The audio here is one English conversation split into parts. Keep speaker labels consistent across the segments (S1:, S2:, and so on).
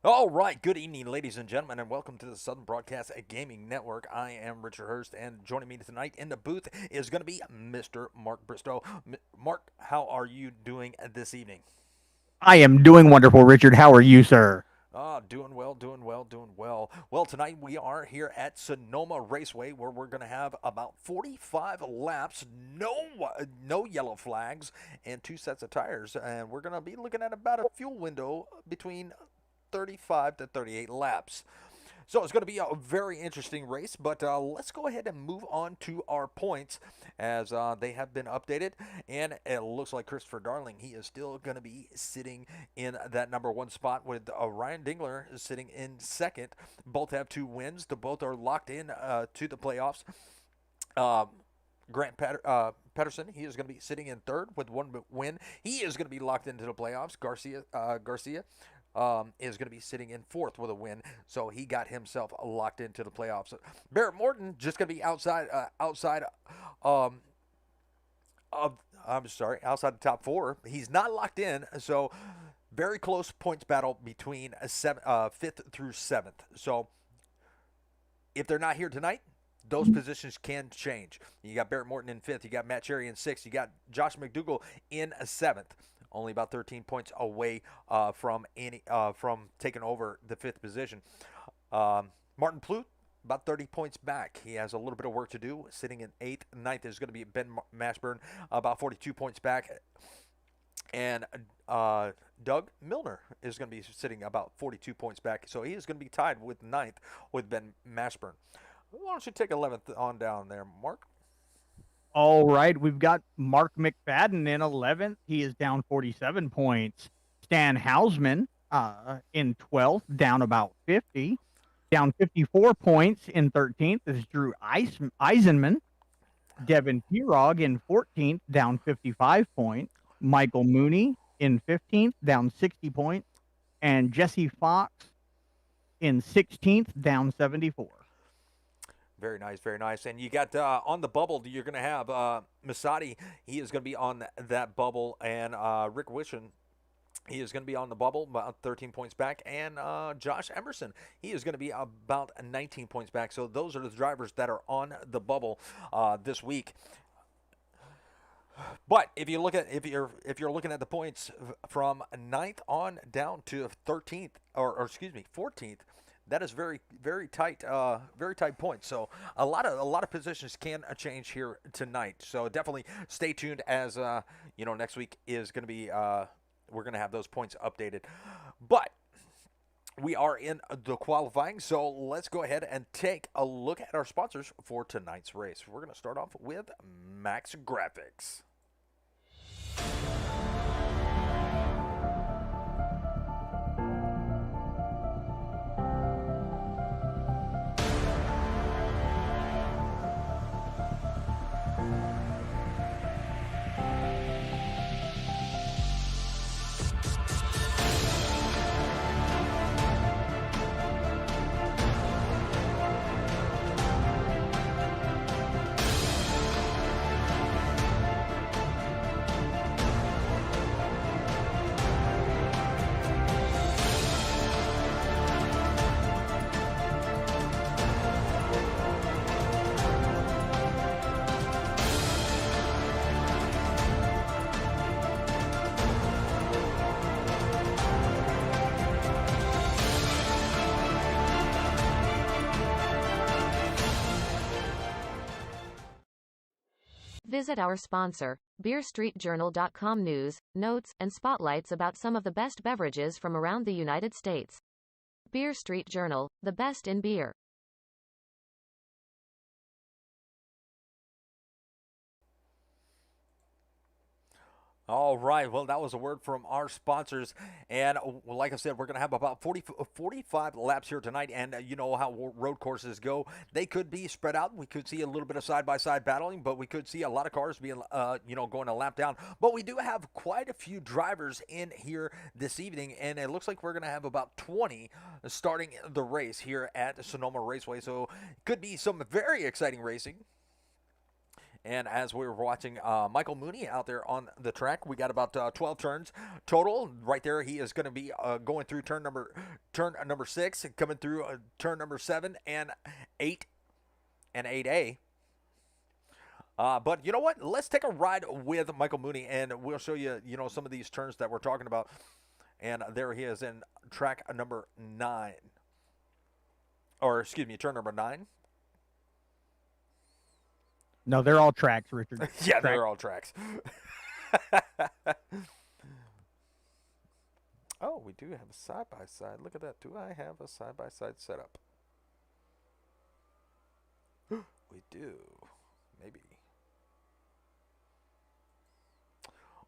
S1: All right, good evening, ladies and gentlemen, and welcome to the Southern Broadcast Gaming Network. I am Richard Hurst, and joining me tonight in the booth is going to be Mr. Mark Bristow. Mark, how are you doing this evening?
S2: I am doing wonderful, Richard. How are you, sir?
S1: Doing well, doing well, doing well. Well, tonight we are here at Sonoma Raceway, where we're going to have about 45 laps, no yellow flags, and two sets of tires, and we're going to be looking at about a fuel window between 35 to 38 laps. So it's going to be a very interesting race, but let's go ahead and move on to our points as they have been updated. And it looks like Christopher Darling, he is still going to be sitting in that number one spot with Ryan Dingler sitting in second. Both have two wins. The both are locked in to the playoffs. Um, Patterson, he is going to be sitting in third with one win. He is going to be locked into the playoffs. Garcia is going to be sitting in fourth with a win, so he got himself locked into the playoffs. Barrett Morton just going to be outside um, of outside the top four. He's not locked in, so very close points battle between fifth through seventh. So if they're not here tonight, those positions can change. You got Barrett Morton in fifth. You got Matt Cherry in sixth. You got Josh McDougall in seventh. Only about 13 points away from taking over the fifth position. Martin Plouffe about 30 points back. He has a little bit of work to do. Sitting in eighth, ninth is going to be Ben Mashburn, about 42 points back. And Doug Milner is going to be sitting about 42 points back. So he is going to be tied with ninth with Ben Mashburn. Why don't you take 11th on down there, Mark?
S2: All right, we've got Mark McFadden in 11th. He is down 47 points. Stan Hausman in 12th, down about 50. Down 54 points in 13th is Drew Eisenman. Devin Pirog in 14th, down 55 points. Michael Mooney in 15th, down 60 points. And Jesse Fox in 16th, down 74.
S1: Very nice, very nice. And you got on the bubble, you're going to have Masadi. He is going to be on that bubble. And Rick Wishon, he is going to be on the bubble, about 13 points back. And Josh Emerson, he is going to be about 19 points back. So those are the drivers that are on the bubble this week. But if you look at if you're looking at the points from ninth on down to 13th or excuse me 14th, that is very tight points. So a lot of positions can change here tonight. So definitely stay tuned as next week is going to be we're going to have those points updated. But we are in the qualifying, so let's go ahead and take a look at our sponsors for tonight's race. We're going to start off with Max Graphics.
S3: Visit our sponsor, BeerStreetJournal.com news, notes, and spotlights about some of the best beverages from around the United States. Beer Street Journal, the best in beer.
S1: All right. Well, that was a word from our sponsors. And like I said, we're going to have about 45 laps here tonight. And you know how road courses go. They could be spread out. We could see a little bit of side-by-side battling, but we could see a lot of cars being, going a lap down. But we do have quite a few drivers in here this evening. And it looks like we're going to have about 20 starting the race here at Sonoma Raceway. So it could be some very exciting racing. And as we were watching Michael Mooney out there on the track, we got about 12 turns total. Right there, he is going to be going through turn number 6, coming through turn number 7 and 8 and 8A. But you know what? Let's take a ride with Michael Mooney, and we'll show you, some of these turns that we're talking about. And there he is in track number 9. Or, excuse me, turn number 9.
S2: No, they're all tracks, Richard.
S1: Yeah, they're all tracks. Oh, we do have a side-by-side. Look at that. Do I have a side-by-side setup? We do. Maybe.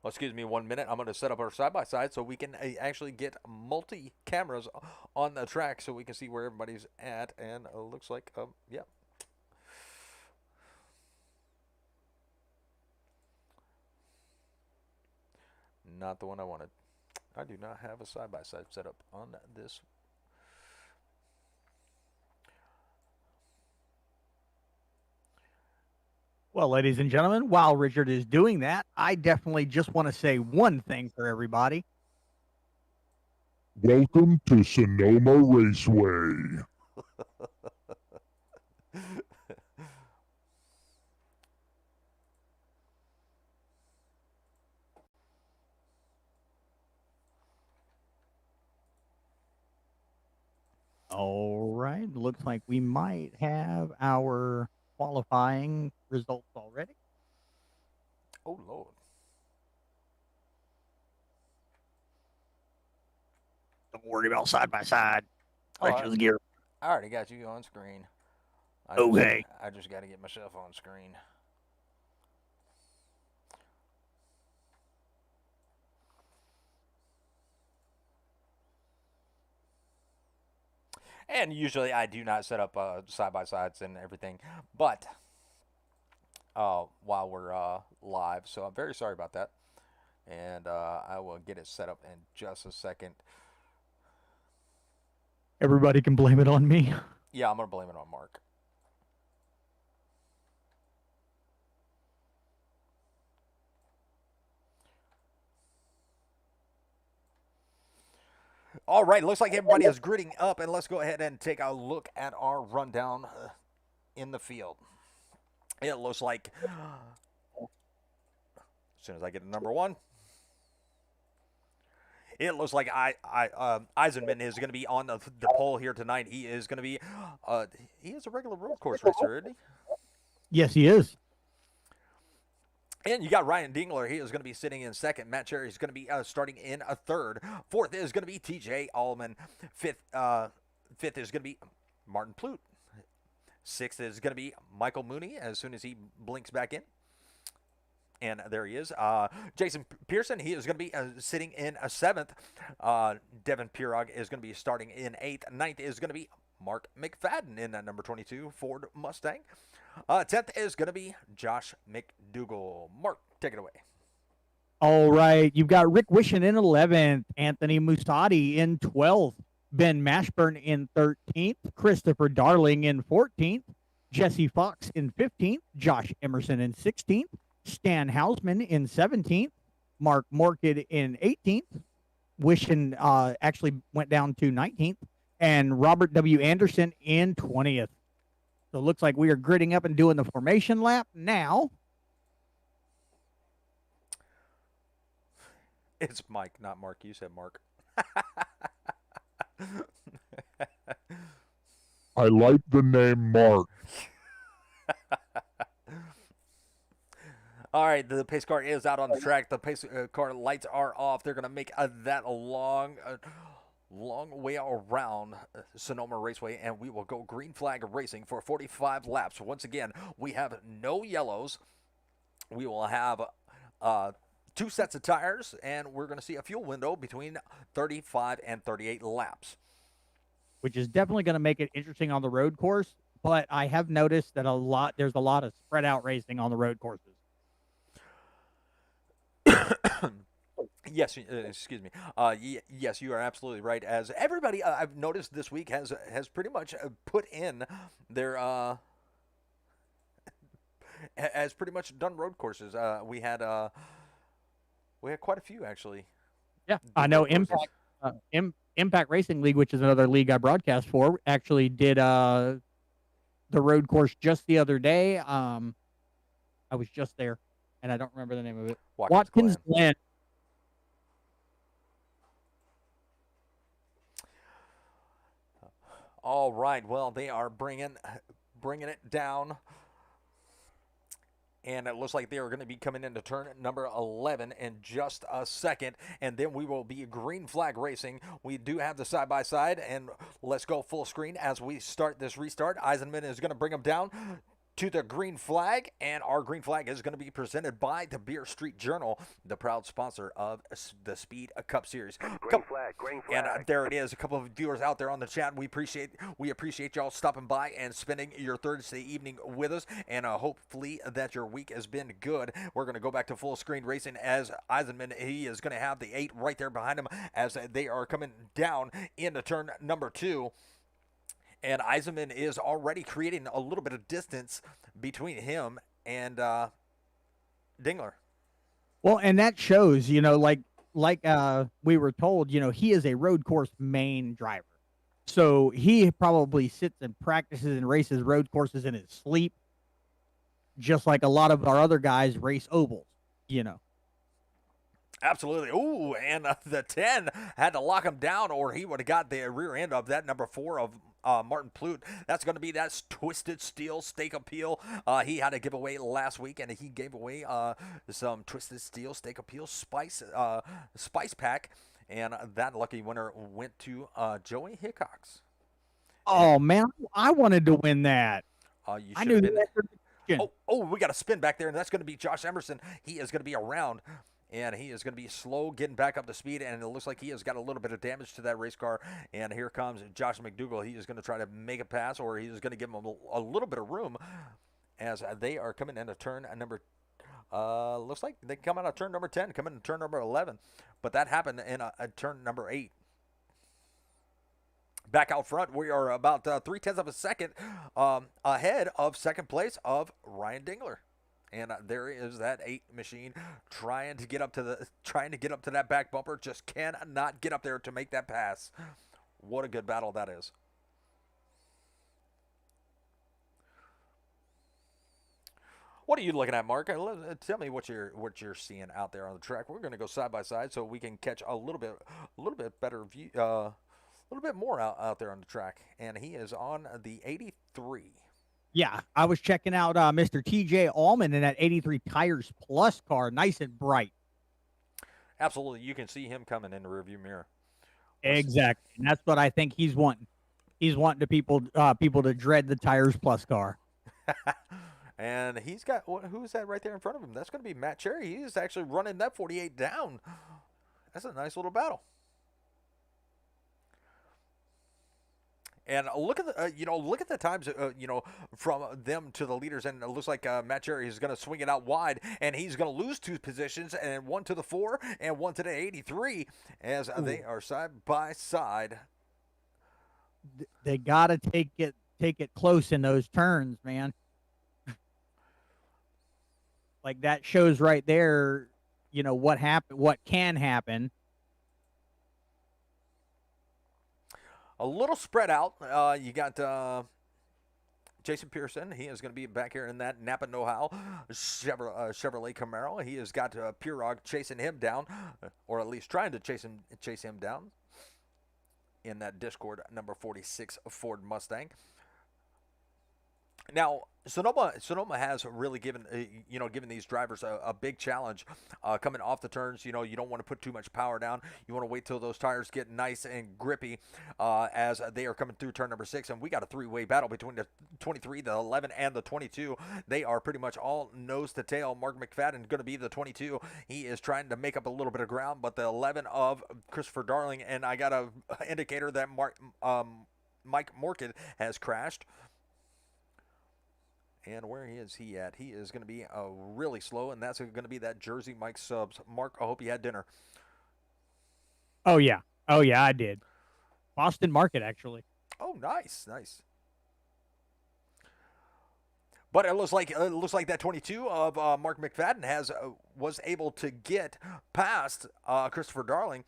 S1: Well, excuse me 1 minute. I'm going to set up our side-by-side so we can actually get multi-cameras on the track so we can see where everybody's at. And it looks like, yeah. Not the one I wanted. I do not have a side-by-side set up on this.
S2: Well, ladies and gentlemen, while Richard is doing that, I definitely just want to say one thing for everybody.
S4: Welcome to Sonoma Raceway.
S2: All right. Looks like we might have our qualifying results already.
S1: Oh, Lord.
S2: Don't worry about side by side.
S1: Oh,
S2: Richard's gear.
S1: I already got you on screen.
S2: Okay.
S1: I just got to get myself on screen. And usually I do not set up side-by-sides and everything, but while we're live, so I'm very sorry about that. And I will get it set up in just a second.
S2: Everybody can blame it on me.
S1: Yeah, I'm going to blame it on Mark. All right, looks like everybody is gritting up, and let's go ahead and take a look at our rundown in the field. It looks like, as soon as I get to number 1, it looks like Eisenman is going to be on the pole here tonight. He is going to be, he is a regular road course racer, isn't he?
S2: Yes, he is.
S1: And you got Ryan Dingler. He is going to be sitting in second. Matt Cherry is going to be starting in a third. Fourth is going to be TJ Allman. Fifth is going to be Martin Plute. Sixth is going to be Michael Mooney as soon as he blinks back in. And there he is. Jason Pearson, he is going to be sitting in a seventh. Devin Pirog is going to be starting in eighth. Ninth is going to be Mark McFadden in that number 22 Ford Mustang. 10th is going to be Josh McDougall. Mark, take it away.
S2: All right. You've got Rick Wishon in 11th, Anthony Musati in 12th, Ben Mashburn in 13th, Christopher Darling in 14th, Jesse Fox in 15th, Josh Emerson in 16th, Stan Hausman in 17th, Mark Morkid in 18th, Wishon actually went down to 19th, and Robert W. Anderson in 20th. So it looks like we are gritting up and doing the formation lap now.
S1: It's Mike, not Mark. You said Mark.
S4: I like the name Mark.
S1: All right, the pace car is out on the track. The pace car lights are off. They're going to make that long way around Sonoma Raceway, and we will go green flag racing for 45 laps. Once again, we have no yellows. We will have 2 sets of tires, and we're going to see a fuel window between 35 and 38 laps.
S2: Which is definitely going to make it interesting on the road course, but I have noticed that there's a lot of spread out racing on the road courses.
S1: Yes, excuse me. Yes, you are absolutely right. As everybody I've noticed this week has pretty much put in their has pretty much done road courses. We had quite a few actually.
S2: Yeah,
S1: Do
S2: I know
S1: road courses.
S2: Impact Racing League, which is another league I broadcast for, actually did the road course just the other day. I was just there, and I don't remember the name of it.
S1: Watkins
S2: Watkins
S1: Glen.
S2: Glen.
S1: All right. Well, they are bringing it down, and it looks like they are going to be coming into turn number 11 in just a second, and then we will be green flag racing. We do have the side by side, and let's go full screen as we start this restart. Eisenman is going to bring them down to the green flag, and our green flag is going to be presented by the Beer Street Journal, the proud sponsor of the Speed Cup Series.
S5: Green flag, green flag.
S1: And there it is. A couple of viewers out there on the chat. We appreciate y'all stopping by and spending your Thursday evening with us. And hopefully that your week has been good. We're going to go back to full screen racing as Eisenman. He is going to have the 8 right there behind him as they are coming down into turn number 2. And Eisenman is already creating a little bit of distance between him and Dingler.
S2: Well, and that shows, like we were told, he is a road course main driver. So he probably sits and practices and races road courses in his sleep, just like a lot of our other guys race ovals.
S1: Absolutely. Ooh, and the 10 had to lock him down, or he would have got the rear end of that number 4 of Martin Plute. That's going to be that Twisted Steel Steak Appeal. He had a giveaway last week, and he gave away some Twisted Steel Steak Appeal spice pack, and that lucky winner went to Joey Hickox.
S2: Oh man, I wanted to win that.
S1: You
S2: I
S1: should
S2: knew
S1: have been.
S2: that.
S1: We got a spin back there, and that's going to be Josh Emerson. He is going to be around. And he is going to be slow getting back up to speed, and it looks like he has got a little bit of damage to that race car. And here comes Josh McDougall. He is going to try to make a pass, or he is going to give him a little bit of room as they are coming into turn number. Looks like they come out of turn number 10, coming into turn number 11, but that happened in a turn number 8. Back out front, we are about 0.3 of a second ahead of second place of Ryan Dingler. And there is that 8 machine trying to get up to that back bumper, just cannot get up there to make that pass. What a good battle that is. What are you looking at, Mark? Tell me what you're seeing out there on the track. We're going to go side by side so we can catch a little bit better view, a little bit more out there on the track. And he is on the 83.
S2: Yeah, I was checking out Mr. TJ Allman in that 83 Tires Plus car, nice and bright.
S1: Absolutely, you can see him coming in the rearview mirror.
S2: Exactly, and that's what I think he's wanting. He's wanting the people to dread the Tires Plus car.
S1: And he's got, who's that right there in front of him? That's going to be Matt Cherry. He is actually running that 48 down. That's a nice little battle. And look at the times, from them to the leaders, and it looks like Matt Cherry is going to swing it out wide, and he's going to lose 2 positions, and 1 to the 4 and 1 to the 83, as they are side by side.
S2: They got to take it close in those turns, man. Like that shows right there, what can happen.
S1: A little spread out. You got Jason Pearson. He is going to be back here in that Napa know-how Chevrolet Camaro. He has got Pirog chasing him down, or at least trying to chase him down in that Discord number 46 Ford Mustang. Now, Sonoma has really given these drivers a big challenge coming off the turns. You don't want to put too much power down. You want to wait till those tires get nice and grippy as they are coming through turn number 6. And we got a 3-way battle between the 23, the 11, and the 22. They are pretty much all nose to tail. Mark McFadden going to be the 22. He is trying to make up a little bit of ground, but the 11 of Christopher Darling, and I got a indicator that Mike Morkin has crashed. And where is he at? He is going to be really slow, and that's going to be that Jersey Mike Subs. Mark, I hope you had dinner.
S2: Oh, yeah, I did. Boston Market, actually.
S1: Oh, nice. But it looks like that 22 of Mark McFadden was able to get past Christopher Darling.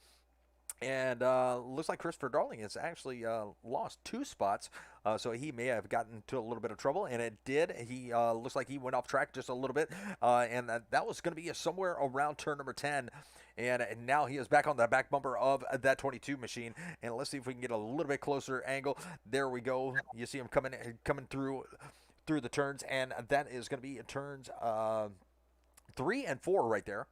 S1: And looks like Christopher Darling has actually lost 2 spots, so he may have gotten into a little bit of trouble, and it did. He looks like he went off track just a little bit, and that was going to be somewhere around turn number 10. And now he is back on the back bumper of that 22 machine. And let's see if we can get a little bit closer angle. There we go. You see him coming through the turns, and that is going to be turns 3 and 4 right there.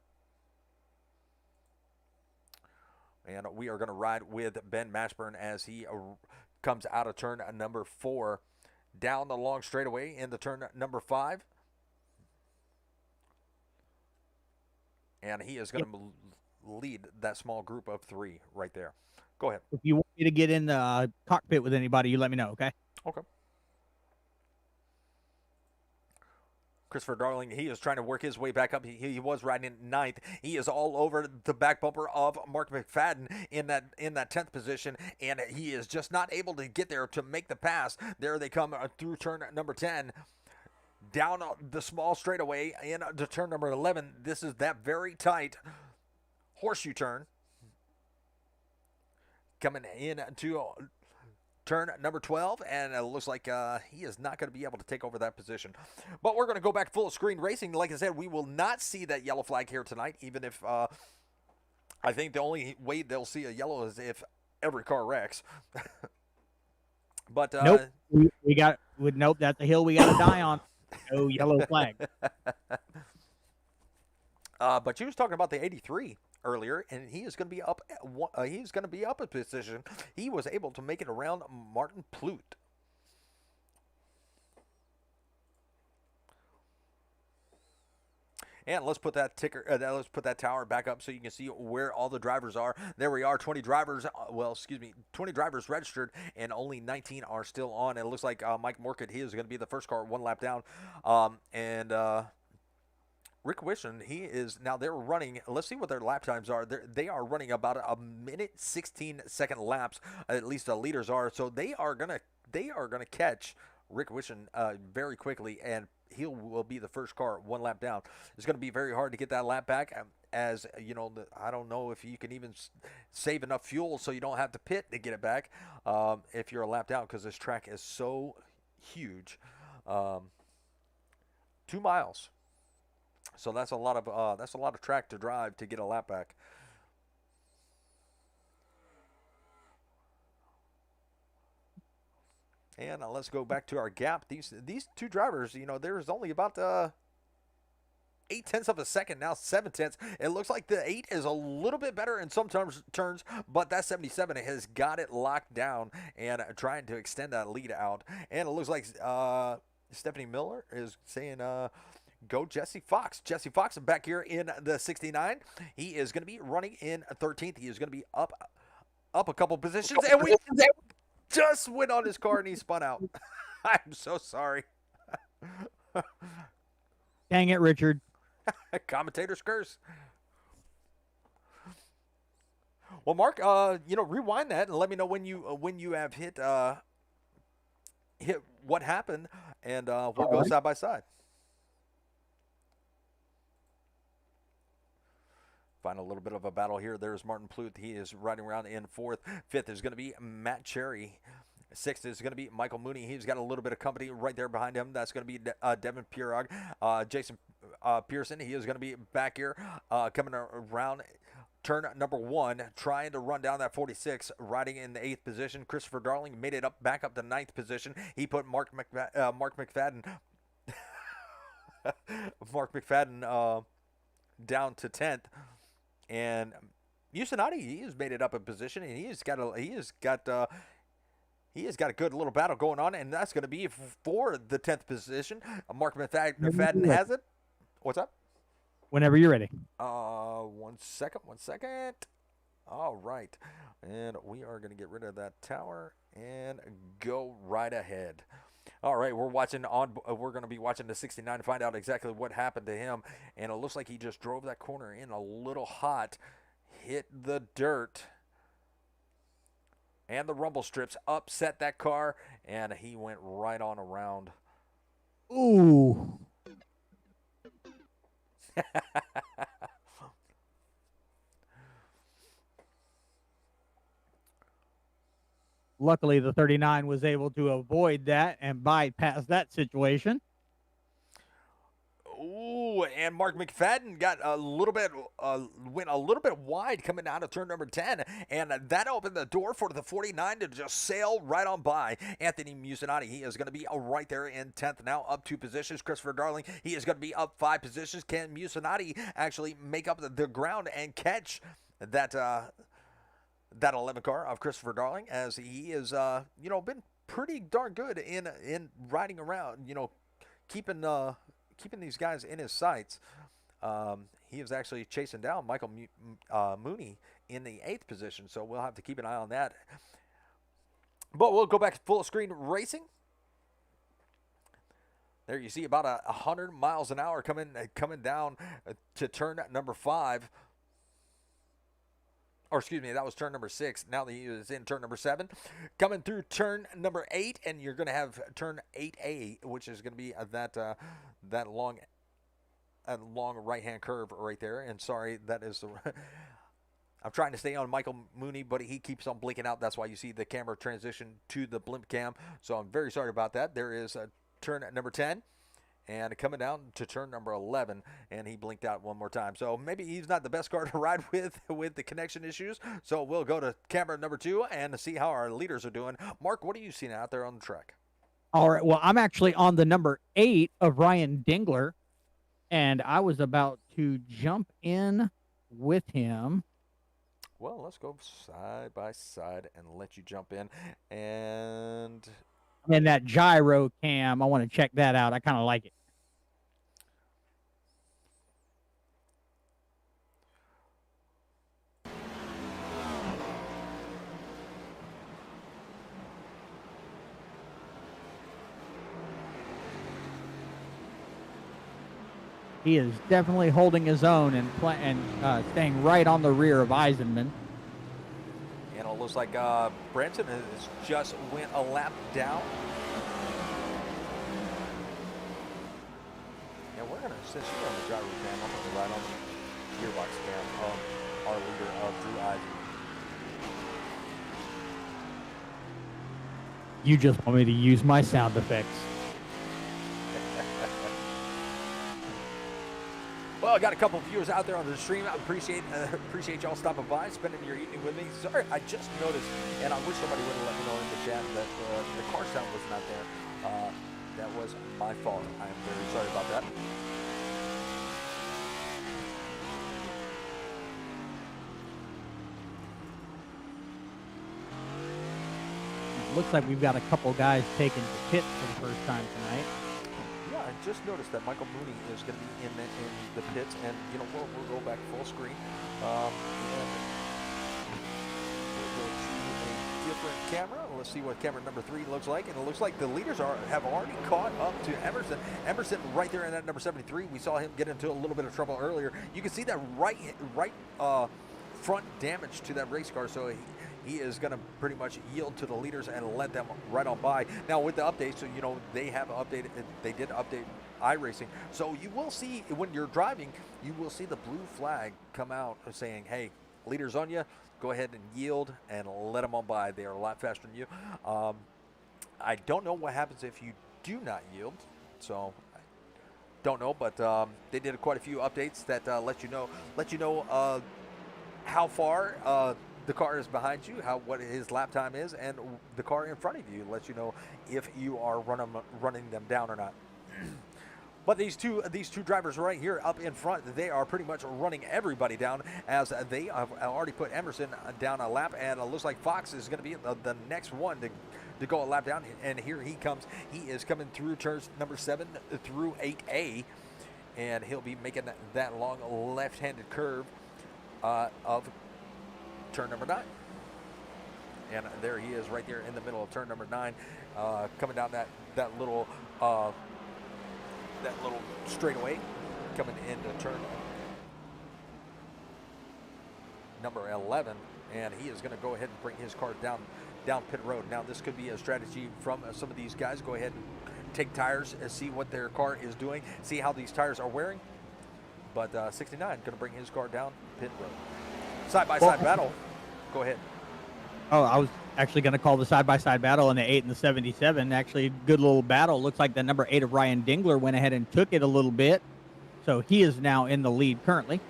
S1: And we are going to ride with Ben Mashburn as he comes out of turn number 4 down the long straightaway into turn number 5. And he is going to lead that small group of 3 right there. Go ahead.
S2: If you want me to get in the cockpit with anybody, you let me know, okay?
S1: Okay. Christopher Darling, he is trying to work his way back up. He was riding in 9th. He is all over the back bumper of Mark McFadden in that 10th position, and he is just not able to get there to make the pass. There they come through turn number 10. Down the small straightaway into turn number 11. This is that very tight horseshoe turn. Coming in to turn number 12, and it looks like he is not going to be able to take over that position. But we're going to go back full screen racing. Like I said, we will not see that yellow flag here tonight, even if I think the only way they'll see a yellow is if every car wrecks. But
S2: nope, nope, that's a hill we got to die on. No yellow flag.
S1: But you was talking about the 83 earlier, and he is going to be up. He's going to be up a position. He was able to make it around Martin Plout. And let's put that let's put that tower back up so you can see where all the drivers are. There we are, 20 drivers. 20 drivers registered, and only 19 are still on. It looks like Mike Morkett, he is going to be the first car 1 lap down, Rick Wishon, he is now. They're running. Let's see what their lap times are. They are running about a minute 16-second laps. At least the leaders are. So they are gonna catch Rick Wishon very quickly, and he will be the first car 1 lap down. It's going to be very hard to get that lap back. As you know, I don't know if you can even save enough fuel so you don't have to pit to get it back if you're a lap down, because this track is so huge. 2 miles. So that's a lot of track to drive to get a lap back. And let's go back to our gap. These 2 drivers, there's only about 0.8 of a second now, 0.7. It looks like the 8 is a little bit better in some turns, but that 77 has got it locked down and trying to extend that lead out. And it looks like Stephanie Miller is saying, go Jesse Fox. Jesse Fox back here in the 69. He is going to be running in 13th. He is going to be up a couple positions. And we just went on his car and he spun out. I'm so sorry.
S2: Dang it, Richard.
S1: Commentator's curse. Well, Mark, rewind that and let me know when you have hit what happened, and we'll go side by side. Find a little bit of a battle here. There's Martin Plout. He is riding around in 4th. 5th is going to be Matt Cherry. 6th is going to be Michael Mooney. He's got a little bit of company right there behind him. That's going to be Devin Pirog. Jason Pearson, he is going to be back here coming around turn number 1, trying to run down that 46, riding in the 8th position. Christopher Darling made it back up to 9th position. He put Mark McFadden down to 10th. And Usinati, he has made it up a position, and he has got a good little battle going on, and that's going to be for the 10th position. Mark McFadden has it. What's up?
S2: Whenever you're ready.
S1: 1 second. All right, and we are going to get rid of that tower and go right ahead. All right, we're going to be watching the 69 to find out exactly what happened to him. And it looks like he just drove that corner in a little hot, hit the dirt and the rumble strips, upset that car, and he went right on around
S2: Ooh. Luckily, the 39 was able to avoid that and bypass that situation.
S1: Ooh, and Mark McFadden got a little bit, went a little bit wide coming out of turn number 10, and that opened the door for the 49 to just sail right on by. Anthony Musinati, he is going to be right there in 10th now, up 2 positions. Christopher Darling, he is going to be up 5 positions. Can Musinati actually make up the ground and catch that 11 car of Christopher Darling, as he is, been pretty darn good in riding around, keeping keeping these guys in his sights. He is actually chasing down Michael Mooney in the 8th position, so we'll have to keep an eye on that. But we'll go back to full screen racing. There you see about 100 miles an hour coming down to turn number 5. Or excuse me, that was turn number 6. Now he is in turn number 7. Coming through turn number 8, and you're going to have turn 8A, which is going to be that long right-hand curve right there. And sorry, that is the... I'm trying to stay on Michael Mooney, but he keeps on blinking out. That's why you see the camera transition to the blimp cam. So I'm very sorry about that. There is turn number 10. And coming down to turn number 11, and he blinked out one more time. So maybe he's not the best car to ride with the connection issues. So we'll go to camera number 2 and see how our leaders are doing. Mark, what are you seeing out there on the track?
S2: All right. Well, I'm actually on the number 8 of Ryan Dingler, and I was about to jump in with him.
S1: Well, let's go side by side and let you jump in. And
S2: that gyro cam, I want to check that out. I kind of like it. He is definitely holding his own and staying right on the rear of Eisenman.
S1: And it looks like Branson has just went a lap down. And we're going to, since you're on the gyro cam, I'm going to ride on the gearbox cam of our leader of Drew Eisenman.
S2: You just want me to use my sound effects.
S1: Well, I got a couple of viewers out there on the stream. I appreciate y'all stopping by, spending your evening with me. Sorry, I just noticed, and I wish somebody would have let me know in the chat that the car sound was not there. That was my fault. I am very sorry about that.
S2: Looks like we've got a couple guys taking the pit for the first time tonight.
S1: Yeah, I just noticed that Michael Mooney is going to be in the pits, and we'll go back full screen. And we'll go to a different camera. Let's see what camera number 3 looks like, and it looks like the leaders have already caught up to Emerson. Emerson right there in that number 73. We saw him get into a little bit of trouble earlier. You can see that right front damage to that race car, so he is going to pretty much yield to the leaders and let them right on by. Now with the updates, so they have updated. They did update iRacing, so you will see when you're driving, you will see the blue flag come out saying, "Hey, leaders on you. Go ahead and yield and let them on by. They are a lot faster than you." I don't know what happens if you do not yield, so I don't know, but they did quite a few updates that let you know how far the car is behind you, what his lap time is, and the car in front of you lets you know if you are running them down or not. But these two drivers right here up in front, they are pretty much running everybody down, as they have already put Emerson down a lap, and it looks like Fox is going to be the next one to go a lap down. And here he comes. He is coming through turns number 7 through 8A, and he'll be making that long left-handed curve of turn number 9. And there he is right there in the middle of turn number 9, coming down that little straightaway, coming into turn number 11, and he is going to go ahead and bring his car down pit road. Now this could be a strategy from some of these guys. Go ahead and take tires and see what their car is doing, see how these tires are wearing. But 69 going to bring his car down pit road. Side-by-side battle. Go ahead.
S2: Oh, I was actually going to call the side-by-side battle in the 8 and the 77. Actually, good little battle. Looks like the number 8 of Ryan Dingler went ahead and took it a little bit. So he is now in the lead currently.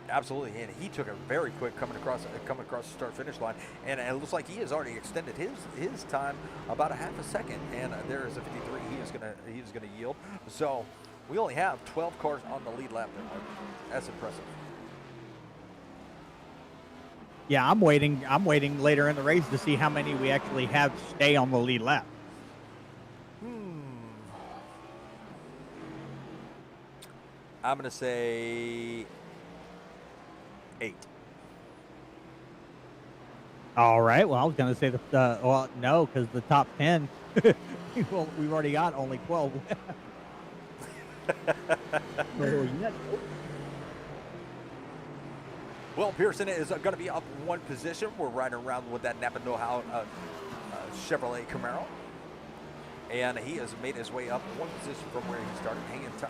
S1: Absolutely, and he took it very quick coming across the start-finish line, and it looks like he has already extended his time about a half a second. And there is a 53. He is gonna yield. So we only have 12 cars on the lead lap there, Mark. That's impressive.
S2: Yeah, I'm waiting later in the race to see how many we actually have stay on the lead lap.
S1: I'm gonna say 8.
S2: All right. Well, I was going to say well, no, because the top 10. Well, we've already got only 12.
S1: Well, Pearson is going to be up one position. We're riding around with that Napa Know-How Chevrolet Camaro. And he has made his way up one position from where he started,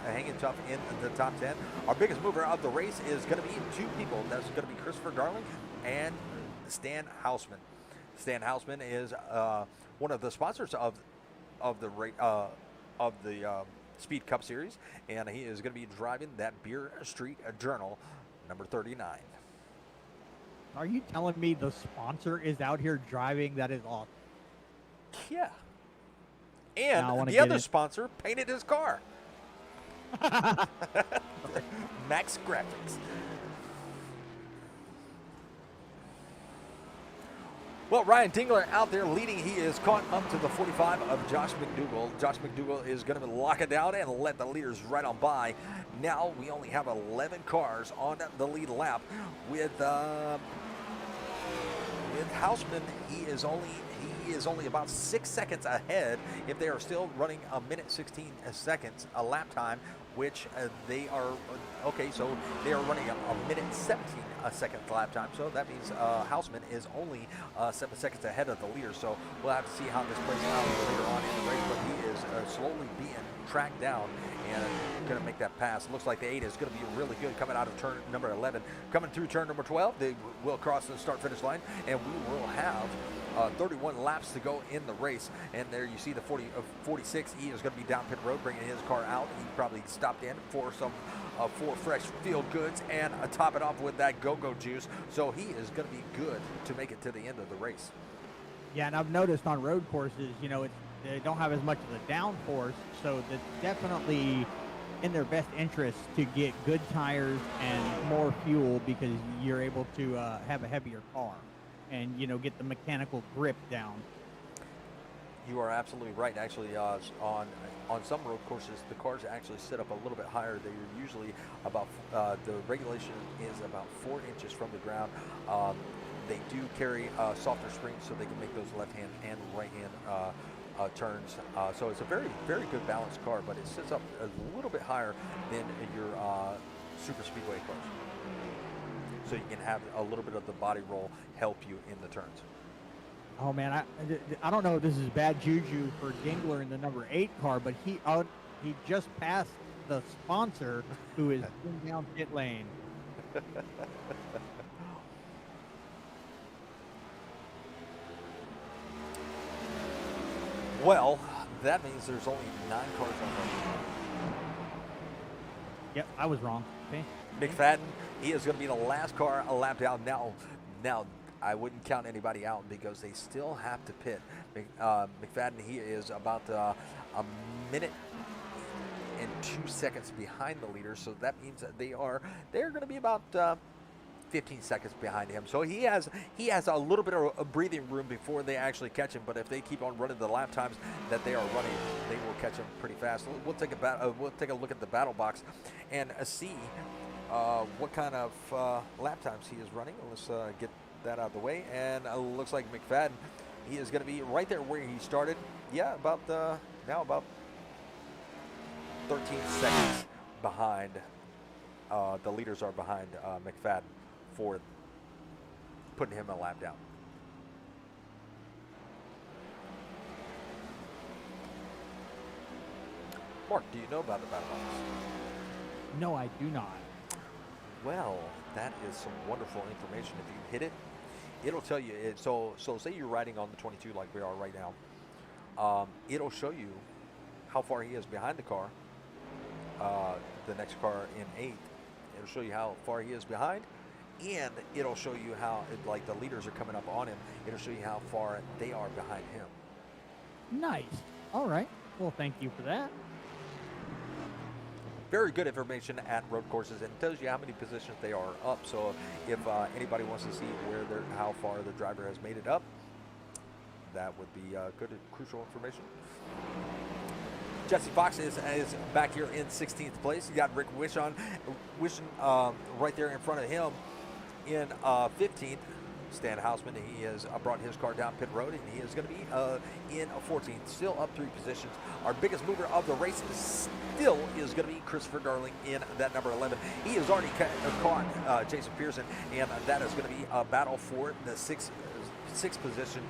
S1: hanging tough in the top 10. Our biggest mover of the race is going to be 2 people. That's going to be Christopher Darling and Stan Hausman. Stan Hausman is one of the sponsors of the Speed Cup Series, and he is going to be driving that Beer Street Journal number 39.
S2: Are you telling me the sponsor is out here driving? That is awesome.
S1: Yeah. And the other sponsor painted his car. Max Graphics. Well, Ryan Dingler out there leading. He is caught up to the 45 of Josh McDougall. Josh McDougall is going to lock it down and let the leaders right on by. Now we only have 11 cars on the lead lap. With Hausman, he is only about 6 seconds ahead. If they are still running a minute 16 seconds a lap time, which they are okay. So they are running a minute 17 second lap time. So that means Hausman is only 7 seconds ahead of the leader. So we'll have to see how this plays out later on in the race. But he is slowly being tracked down and going to make that pass. Looks like the 8 is going to be really good coming out of turn number 11. Coming through turn number 12, they will cross the start-finish line, and we will have 31 laps to go in the race. And there you see the 46. He is going to be down pit road, bringing his car out. He probably stopped in for some for fresh feel goods and top it off with that go-go juice. So he is going to be good to make it to the end of the race.
S2: Yeah, and I've noticed on road courses, they don't have as much of the downforce, so it's definitely in their best interest to get good tires and more fuel, because you're able to have a heavier car and get the mechanical grip down.
S1: You are absolutely right. Actually, on some road courses, the cars actually sit up a little bit higher. They're usually about the regulation is about 4 inches from the ground. They do carry softer springs, so they can make those left-hand and right-hand turns. So it's a very, very good balanced car, but it sits up a little bit higher than your super speedway cars. So you can have a little bit of the body roll help you in the turns.
S2: Oh man, I don't know if this is bad juju for Dingler in the number 8 car, but he just passed the sponsor, who is in down pit lane.
S1: Well, that means there's only 9 cars on the
S2: Yep, I was wrong. Okay.
S1: McFadden, he is going to be the last car a lap down. Now, I wouldn't count anybody out because they still have to pit. McFadden, he is about a minute and 2 seconds behind the leader, so that means that they're going to be about 15 seconds behind him. So he has a little bit of a breathing room before they actually catch him. But if they keep on running the lap times that they are running, they will catch him pretty fast. We'll take a look at the battle box and see what kind of lap times he is running. Let's get that out of the way. And looks like McFadden, he is going to be right there where he started. Yeah, about 13 seconds behind. The leaders are behind McFadden for putting him a lap down. Mark, do you know about the battle box?
S2: No, I do not.
S1: Well, that is some wonderful information. If you hit it, it'll tell you. So say you're riding on the 22 like we are right now. It'll show you how far he is behind the car. The next car in 8th. It'll show you how far he is behind, and it'll show you how, like the leaders are coming up on him. It'll show you how far they are behind him.
S2: Nice. All right. Well, thank you for that.
S1: Very good information at road courses, and it tells you how many positions they are up. So if anybody wants to see how far the driver has made it up, that would be good and crucial information. Jesse Fox is back here in 16th place. You got Rick Wishon right there in front of him in 15th. Stan Hausman, he has brought his car down pit road, and he is going to be in 14th, still up 3 positions. Our biggest mover of the race still is going to be Christopher Darling in that number 11. He has already caught Jason Pearson, and that is going to be a battle for the sixth position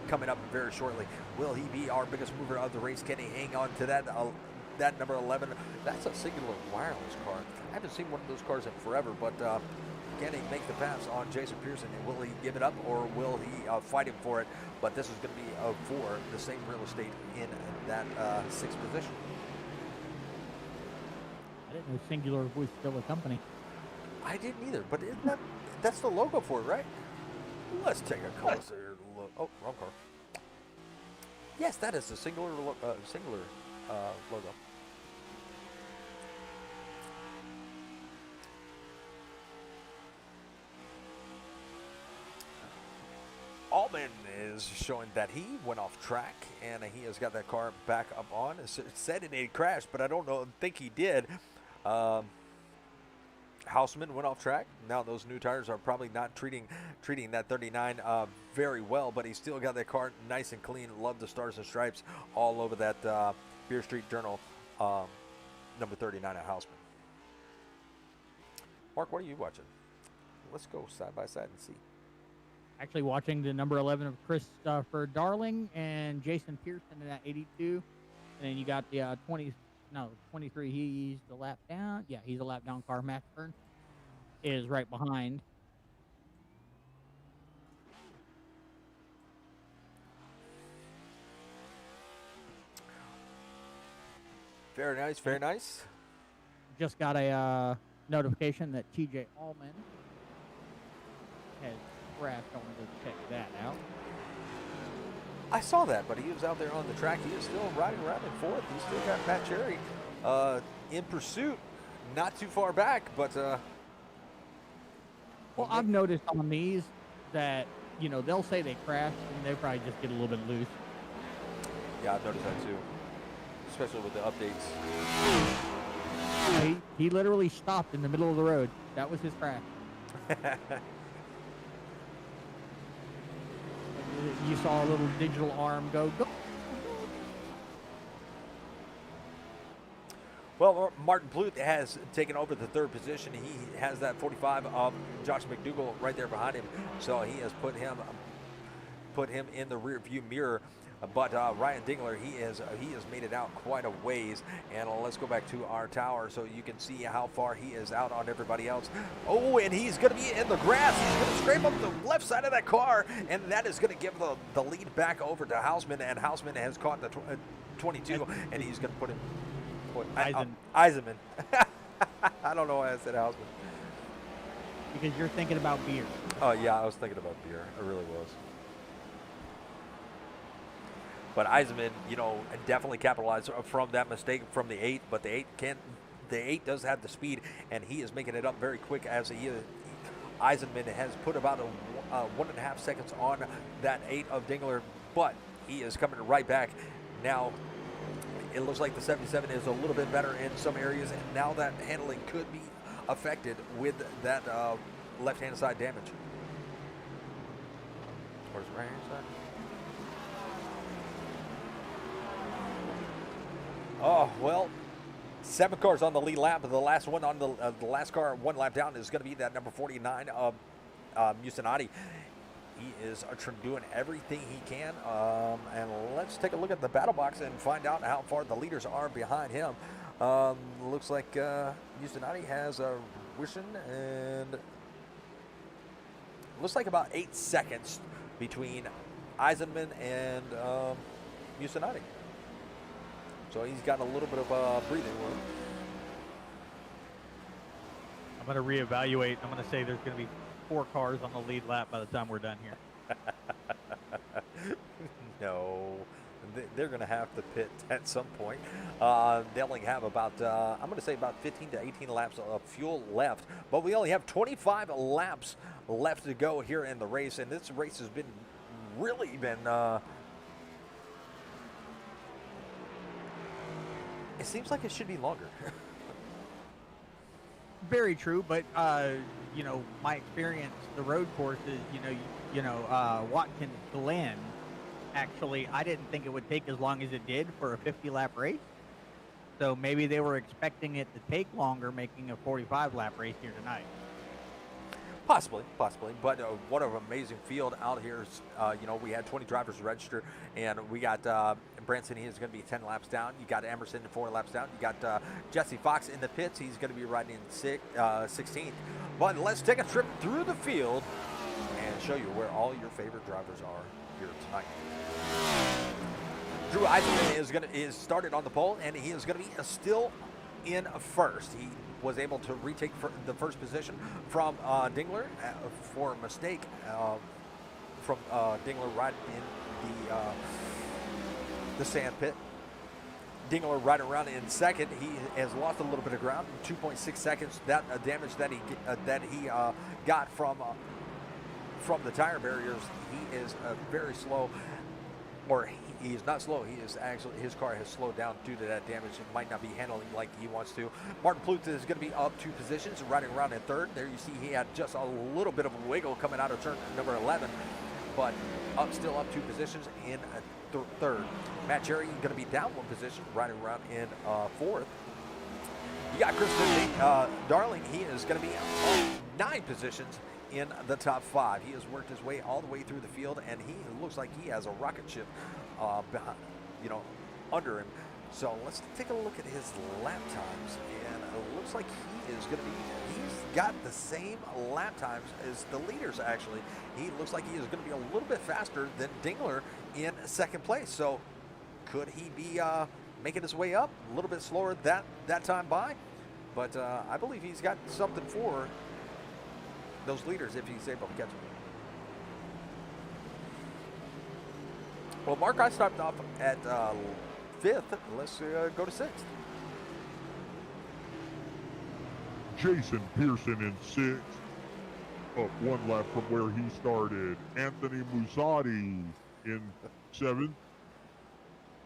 S1: coming up very shortly. Will he be our biggest mover of the race? Can he hang on to that number 11? That's a singular wireless car. I haven't seen one of those cars in forever, but can he make the pass on Jason Pearson? And will he give it up, or will he fight him for it? But this is going to be for the same real estate in that 6th position.
S2: I didn't know Singular was still a company.
S1: I didn't either, but that's the logo for it, right? Let's take a closer look. Oh, wrong car. Yes, that is the Singular logo. Allman is showing that he went off track, and he has got that car back up on. It said it had crashed, but I don't think he did. Hausman went off track. Now those new tires are probably not treating that 39 very well, but he's still got that car nice and clean. Love the stars and stripes all over that Beer Street Journal number 39 at Hausman. Mark, what are you watching? Let's go side by side and see.
S2: Actually watching the number 11 of Christopher Darling and Jason Pearson in that 82. And then you got the 23. He's the lap down. Yeah, he's a lap down car. Max Byrne is right behind.
S1: Very nice, very nice.
S2: Just got a notification that TJ Allman has crashed. I wanted to check that out.
S1: I saw that, but he was out there on the track. He is still riding around in 4th. He's still got Matt Cherry in pursuit, not too far back, but
S2: well, I've noticed on these that, they'll say they crashed and they probably just get a little bit loose.
S1: Yeah, I've noticed that too, especially with the updates.
S2: He literally stopped in the middle of the road. That was his crash. You saw a little digital arm go.
S1: Well, Martin Bluth has taken over the 3rd position. He has that 45 of Josh McDougall right there behind him, so he has put him in the rear view mirror. But Ryan Dingler, he has made it out quite a ways. And let's go back to our tower so you can see how far he is out on everybody else. Oh, and he's going to be in the grass. He's going to scrape up the left side of that car, and that is going to give the lead back over to Hausman. And Hausman has caught the 22, and he's going to put him. Eisenman. I don't know why I said Hausman.
S2: Because you're thinking about beer.
S1: Oh, yeah, I was thinking about beer. I really was. But Eisenman, definitely capitalized from that mistake from the 8. But the 8 does have the speed, and he is making it up very quick as Eisenman has put about 1.5 seconds on that 8 of Dingler, but he is coming right back. Now, it looks like the 77 is a little bit better in some areas, and now that handling could be affected with that left-hand side damage. Where's the right-hand side? Oh, well, 7 cars on the lead lap. The last one on the last car 1 lap down is going to be that number 49 of Mucinati. He is doing everything he can. And let's take a look at the battle box and find out how far the leaders are behind him. Looks like Houstonati has Wishon, and looks like about 8 seconds between Eisenman and Houstonati. So he's got a little bit of breathing room.
S2: I'm going to reevaluate. I'm going to say there's going to be 4 cars on the lead lap by the time we're done here.
S1: No, they're going to have to pit at some point. They only have about, I'm going to say about 15 to 18 laps of fuel left, but we only have 25 laps left to go here in the race, and this race has been really been, it seems like it should be longer.
S2: Very true, but you know, my experience, the road courses, Watkins Glen, actually, I didn't think it would take as long as it did for a 50-lap race. So maybe they were expecting it to take longer, making a 45-lap race here tonight.
S1: Possibly, but what an amazing field out here. We had 20 drivers register, and we got Branson. He is going to be 10 laps down. You got Emerson 4 laps down. You got Jesse Fox in the pits. He's going to be riding in 16th. But let's take a trip through the field and show you where all your favorite drivers are here tonight. Drew Eisenman is started on the pole, and he is going to be still in first. He was able to retake the first position from Dingler for a mistake from Dingler right in the sand pit. Dingler right around in second. He has lost a little bit of ground, 2.6 seconds. That damage that he got from the tire barriers. He is very slow, or he is not slow. He is actually, his car has slowed down due to that damage. It might not be handling like he wants to. Martin Pluth is going to be up 2 positions, riding around in third. There you see he had just a little bit of a wiggle coming out of turn number 11, but still up 2 positions in third. Matt Cherry going to be down 1 position, riding around in fourth. You got Christopher Darling. He is going to be up 9 positions in the top 5. He has worked his way all the way through the field, and he looks like he has a rocket ship behind, under him. So let's take a look at his lap times, and it looks like he's got the same lap times as the leaders. Actually, he looks like he is going to be a little bit faster than Dingler in second place. So could he be making his way up a little bit slower that time by? But I believe he's got something for those leaders if he's able to catch them. Well, Mark, I stopped off at 5th. Let's go to 6th.
S4: Jason Pearson in 6th, up 1 lap from where he started. Anthony Musotti in 7th.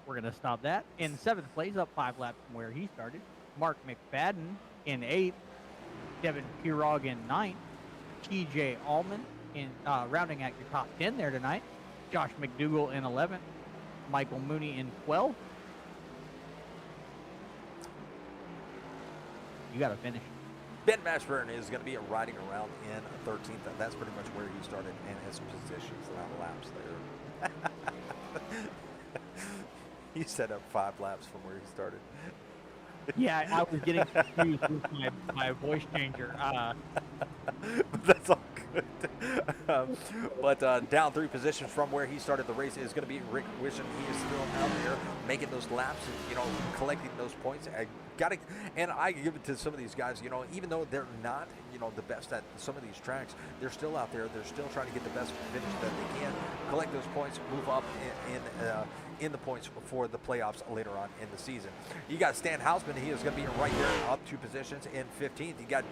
S2: We're going to stop that. In 7th place, up 5 laps from where he started. Mark McFadden in 8th. Devin Pirog in 9th. TJ Allman in rounding out your top 10 there tonight. Josh McDougall in 11th. Michael Mooney in 12th. You got to finish.
S1: Ben Mashburn is going to be riding around in 13th, and that's pretty much where he started in his positions around laps there. He set up 5 laps from where he started.
S2: Yeah, I was getting confused with my voice changer.
S1: But that's all good. But down 3 positions from where he started the race is going to be Rick Wishon. He is still out there making those laps and, collecting those points. And I give it to some of these guys, even though they're not, the best at some of these tracks, they're still out there. They're still trying to get the best finish that they can, collect those points, move up in the points for the playoffs later on in the season. You got Stan Hausman. He is going to be right there, up 2 positions in 15th. You got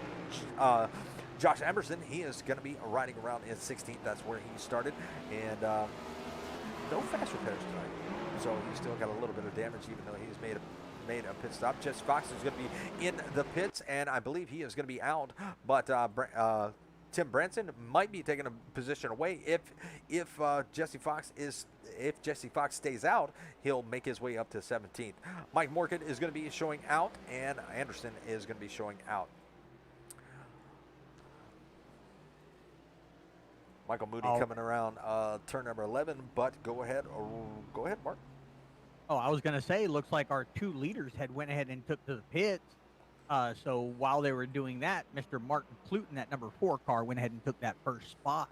S1: Josh Emerson. He is going to be riding around in 16th. That's where he started. And no fast repairs tonight. So he's still got a little bit of damage, even though he's made a pit stop. Jesse Fox is going to be in the pits, and I believe he is going to be out. But Tim Branson might be taking a position away. If Jesse Fox stays out, he'll make his way up to 17th. Mike Morgan is going to be showing out, and Anderson is going to be showing out. Michael Moody
S2: Oh.
S1: coming around turn number 11, but go ahead, Mark.
S2: Oh, I was gonna say, looks like our 2 leaders had went ahead and took to the pits. So while they were doing that, Mr. Martin Pluton, that number 4 car, went ahead and took that first spot.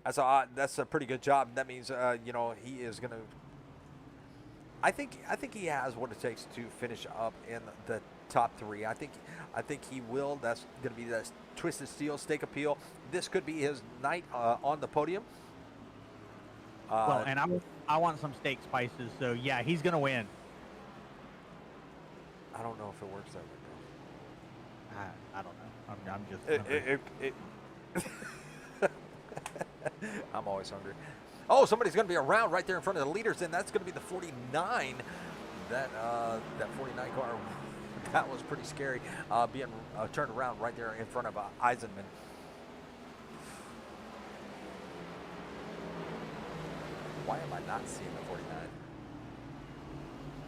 S1: That's a pretty good job. That means he is going to. I think he has what it takes to finish up in the top 3. I think he will. That's going to be the Twisted Steel Stake Appeal. This could be his night on the podium.
S2: Well, and I want some steak spices, so yeah, he's gonna win.
S1: I don't know if it works that way,
S2: I don't know. I'm just.
S1: I'm always hungry. Oh, somebody's going to be around right there in front of the leaders, and that's going to be the 49. That 49 car, that was pretty scary, being turned around right there in front of Eisenman. Why am I not seeing the 49?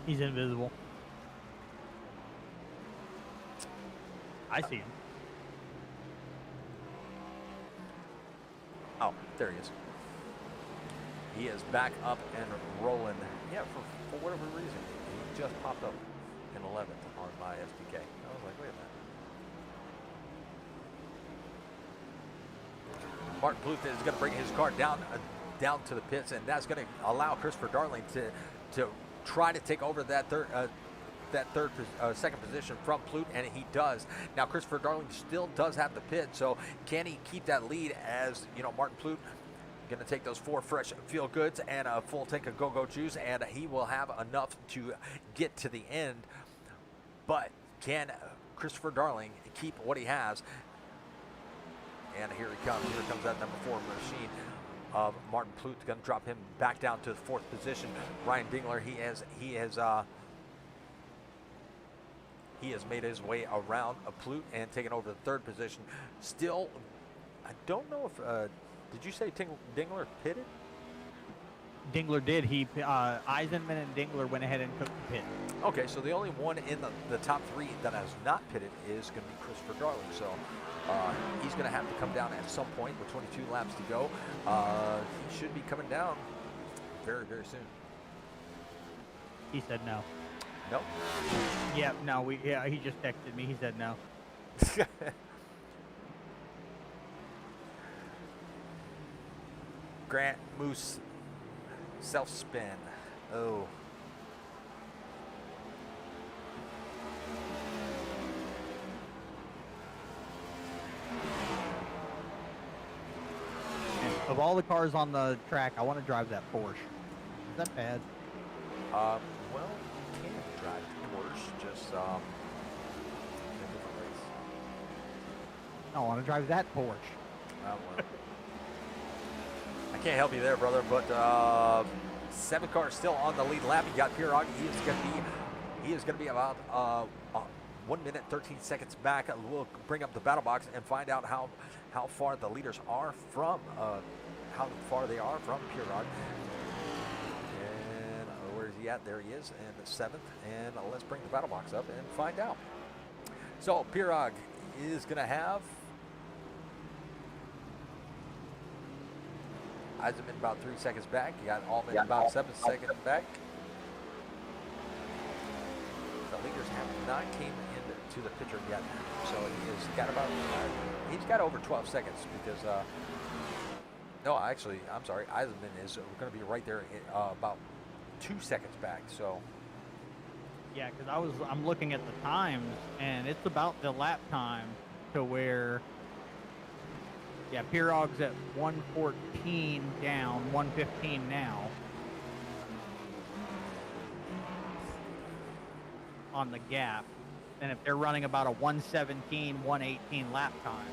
S2: He's invisible. I see him.
S1: Oh, there he is. He is back up and rolling. Yeah, for whatever reason, he just popped up in 11th on my SDK. I was like, wait a minute. Martin Bluth is going to bring his car down to the pits, and that's going to allow Christopher Darling to try to take over that second position from Plute, and he does. Now Christopher Darling still does have the pit, so can he keep that lead as Martin Plute going to take those 4 fresh Feel Goods and a full tank of Go-Go Juice, and he will have enough to get to the end. But can Christopher Darling keep what he has? And here he comes. Here comes that number 4 machine of Martin Plute, going to drop him back down to the 4th position. Ryan Dingler, he has made his way around a Plute and taken over the 3rd position. Still, I don't know if did you say Dingler pitted?
S2: Dingler did. Eisenman and Dingler went ahead and took the pit.
S1: Okay, so the only one in the top 3 that has not pitted is going to be Christopher Darling. So he's going to have to come down at some point with 22 laps to go. He should be coming down very, very soon.
S2: He said no.
S1: No?
S2: Yeah, no. He just texted me. He said no.
S1: Grant Moose self-spin. Oh.
S2: And of all the cars on the track, I want to drive that Porsche. Is that bad?
S1: Well, you can drive the Porsche, just in a different race.
S2: No, I want to drive that Porsche.
S1: Well. I can't help you there, brother, but 7 cars still on the lead lap. You got Pirog. He is going to be about 1 minute 13 seconds back. We'll bring up the battle box and find out how far the leaders are from Pirog. And where is he at? There he is, in the 7th. And let's bring the battle box up and find out. So Pirog is going to have Eisenman about 3 seconds back. You got Allman about 7 seconds back. The leaders have not came into the picture yet, so he's got over 12 seconds because no, actually, I'm sorry, Eisenman is going to be right there about 2 seconds back. So
S2: yeah, because I'm looking at the times, and it's about the lap time to where. Yeah, Pirog's at 114 down, 115 now on the gap. And if they're running about a 117, 118 lap time.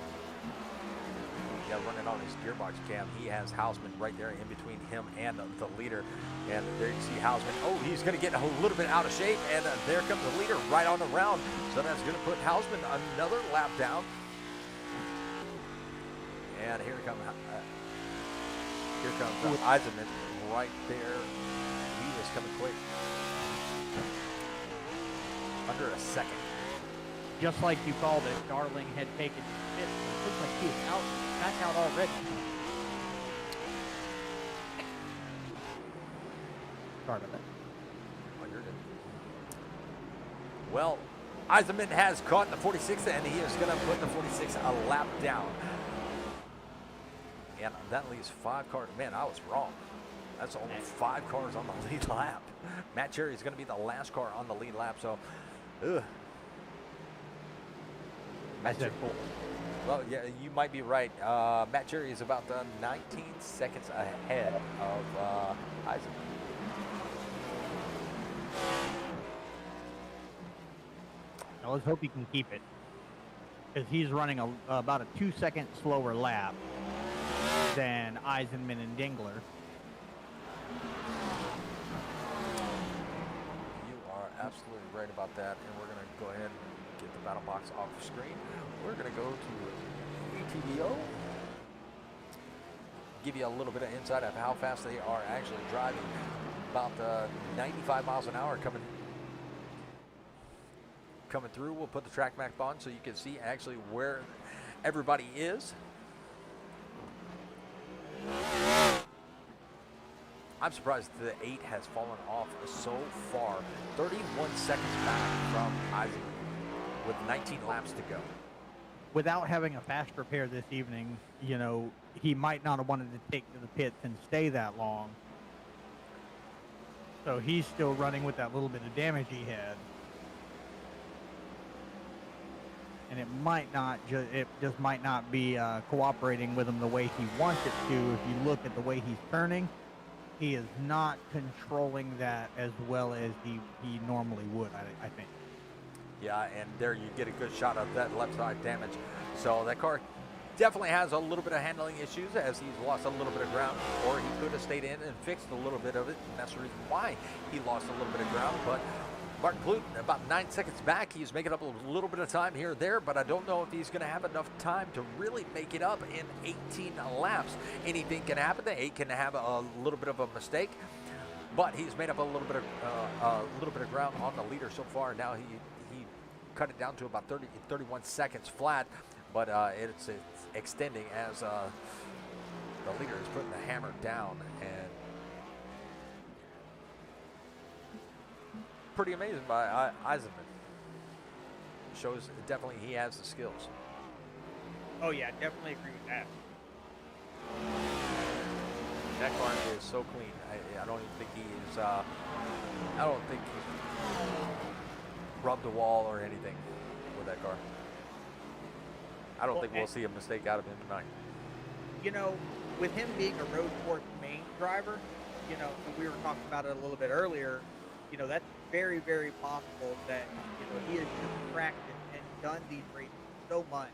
S1: Yeah, running on his gearbox cam, he has Hausman right there in between him and the leader. And there you see Hausman. Oh, he's going to get a little bit out of shape, and there comes the leader right on the round. So that's going to put Hausman another lap down. And here comes Eisenman right there. He is coming quick. Under a second.
S2: Just like you called it, Darling had taken it. It looks like he was out back out already. Sorry about that.
S1: Oh, you're good. Well, Eisenman has caught the 46, and he is going to put the 46 a lap down. And that leaves 5 cars. Man, I was wrong. That's only 5 cars on the lead lap. Matt Cherry is going to be the last car on the lead lap. So, ugh.
S2: I said 4.
S1: Well, yeah, you might be right. Matt Cherry is about 19 seconds ahead of Eisenman.
S2: Now let's hope he can keep it, because he's running about a 2-second slower lap than Eisenman and Dingler.
S1: You are absolutely right about that, and we're going to go ahead and get the battle box off the screen. We're going to go to ATVO, give you a little bit of insight of how fast they are actually driving. About 95 miles an hour coming through. We'll put the track map on so you can see actually where everybody is. I'm surprised the 8 has fallen off so far. 31 seconds back from Eisenman with 19 laps to go.
S2: Without having a fast repair this evening, you know, he might not have wanted to take to the pits and stay that long. So he's still running with that little bit of damage he had. And it might not just might not be cooperating with him the way he wants it to. If you look at the way he's turning, he is not controlling that as well as he normally would, I think.
S1: Yeah, and there you get a good shot of that left side damage. So that car definitely has a little bit of handling issues as he's lost a little bit of ground, or he could have stayed in and fixed a little bit of it, and that's the reason why he lost a little bit of ground. But Martin Clute, about 9 seconds back, he's making up a little bit of time here or there, but I don't know if he's going to have enough time to really make it up in 18 laps. Anything can happen. The 8 can have a little bit of a mistake, but he's made up a little bit of ground on the leader so far. Now he cut it down to about 31 seconds flat, but it's extending as the leader is putting the hammer down, and pretty amazing by Eisenman. Shows definitely he has the skills.
S2: Oh yeah, definitely agree with that.
S1: That car is so clean. I don't even think he's I don't think he's rubbed a wall or anything with that car. I don't think we'll see a mistake out of him tonight.
S5: You know, with him being a road course main driver, you know, we were talking about it a little bit earlier, you know, that's very, very possible that, you know, he has just practiced and done these races so much.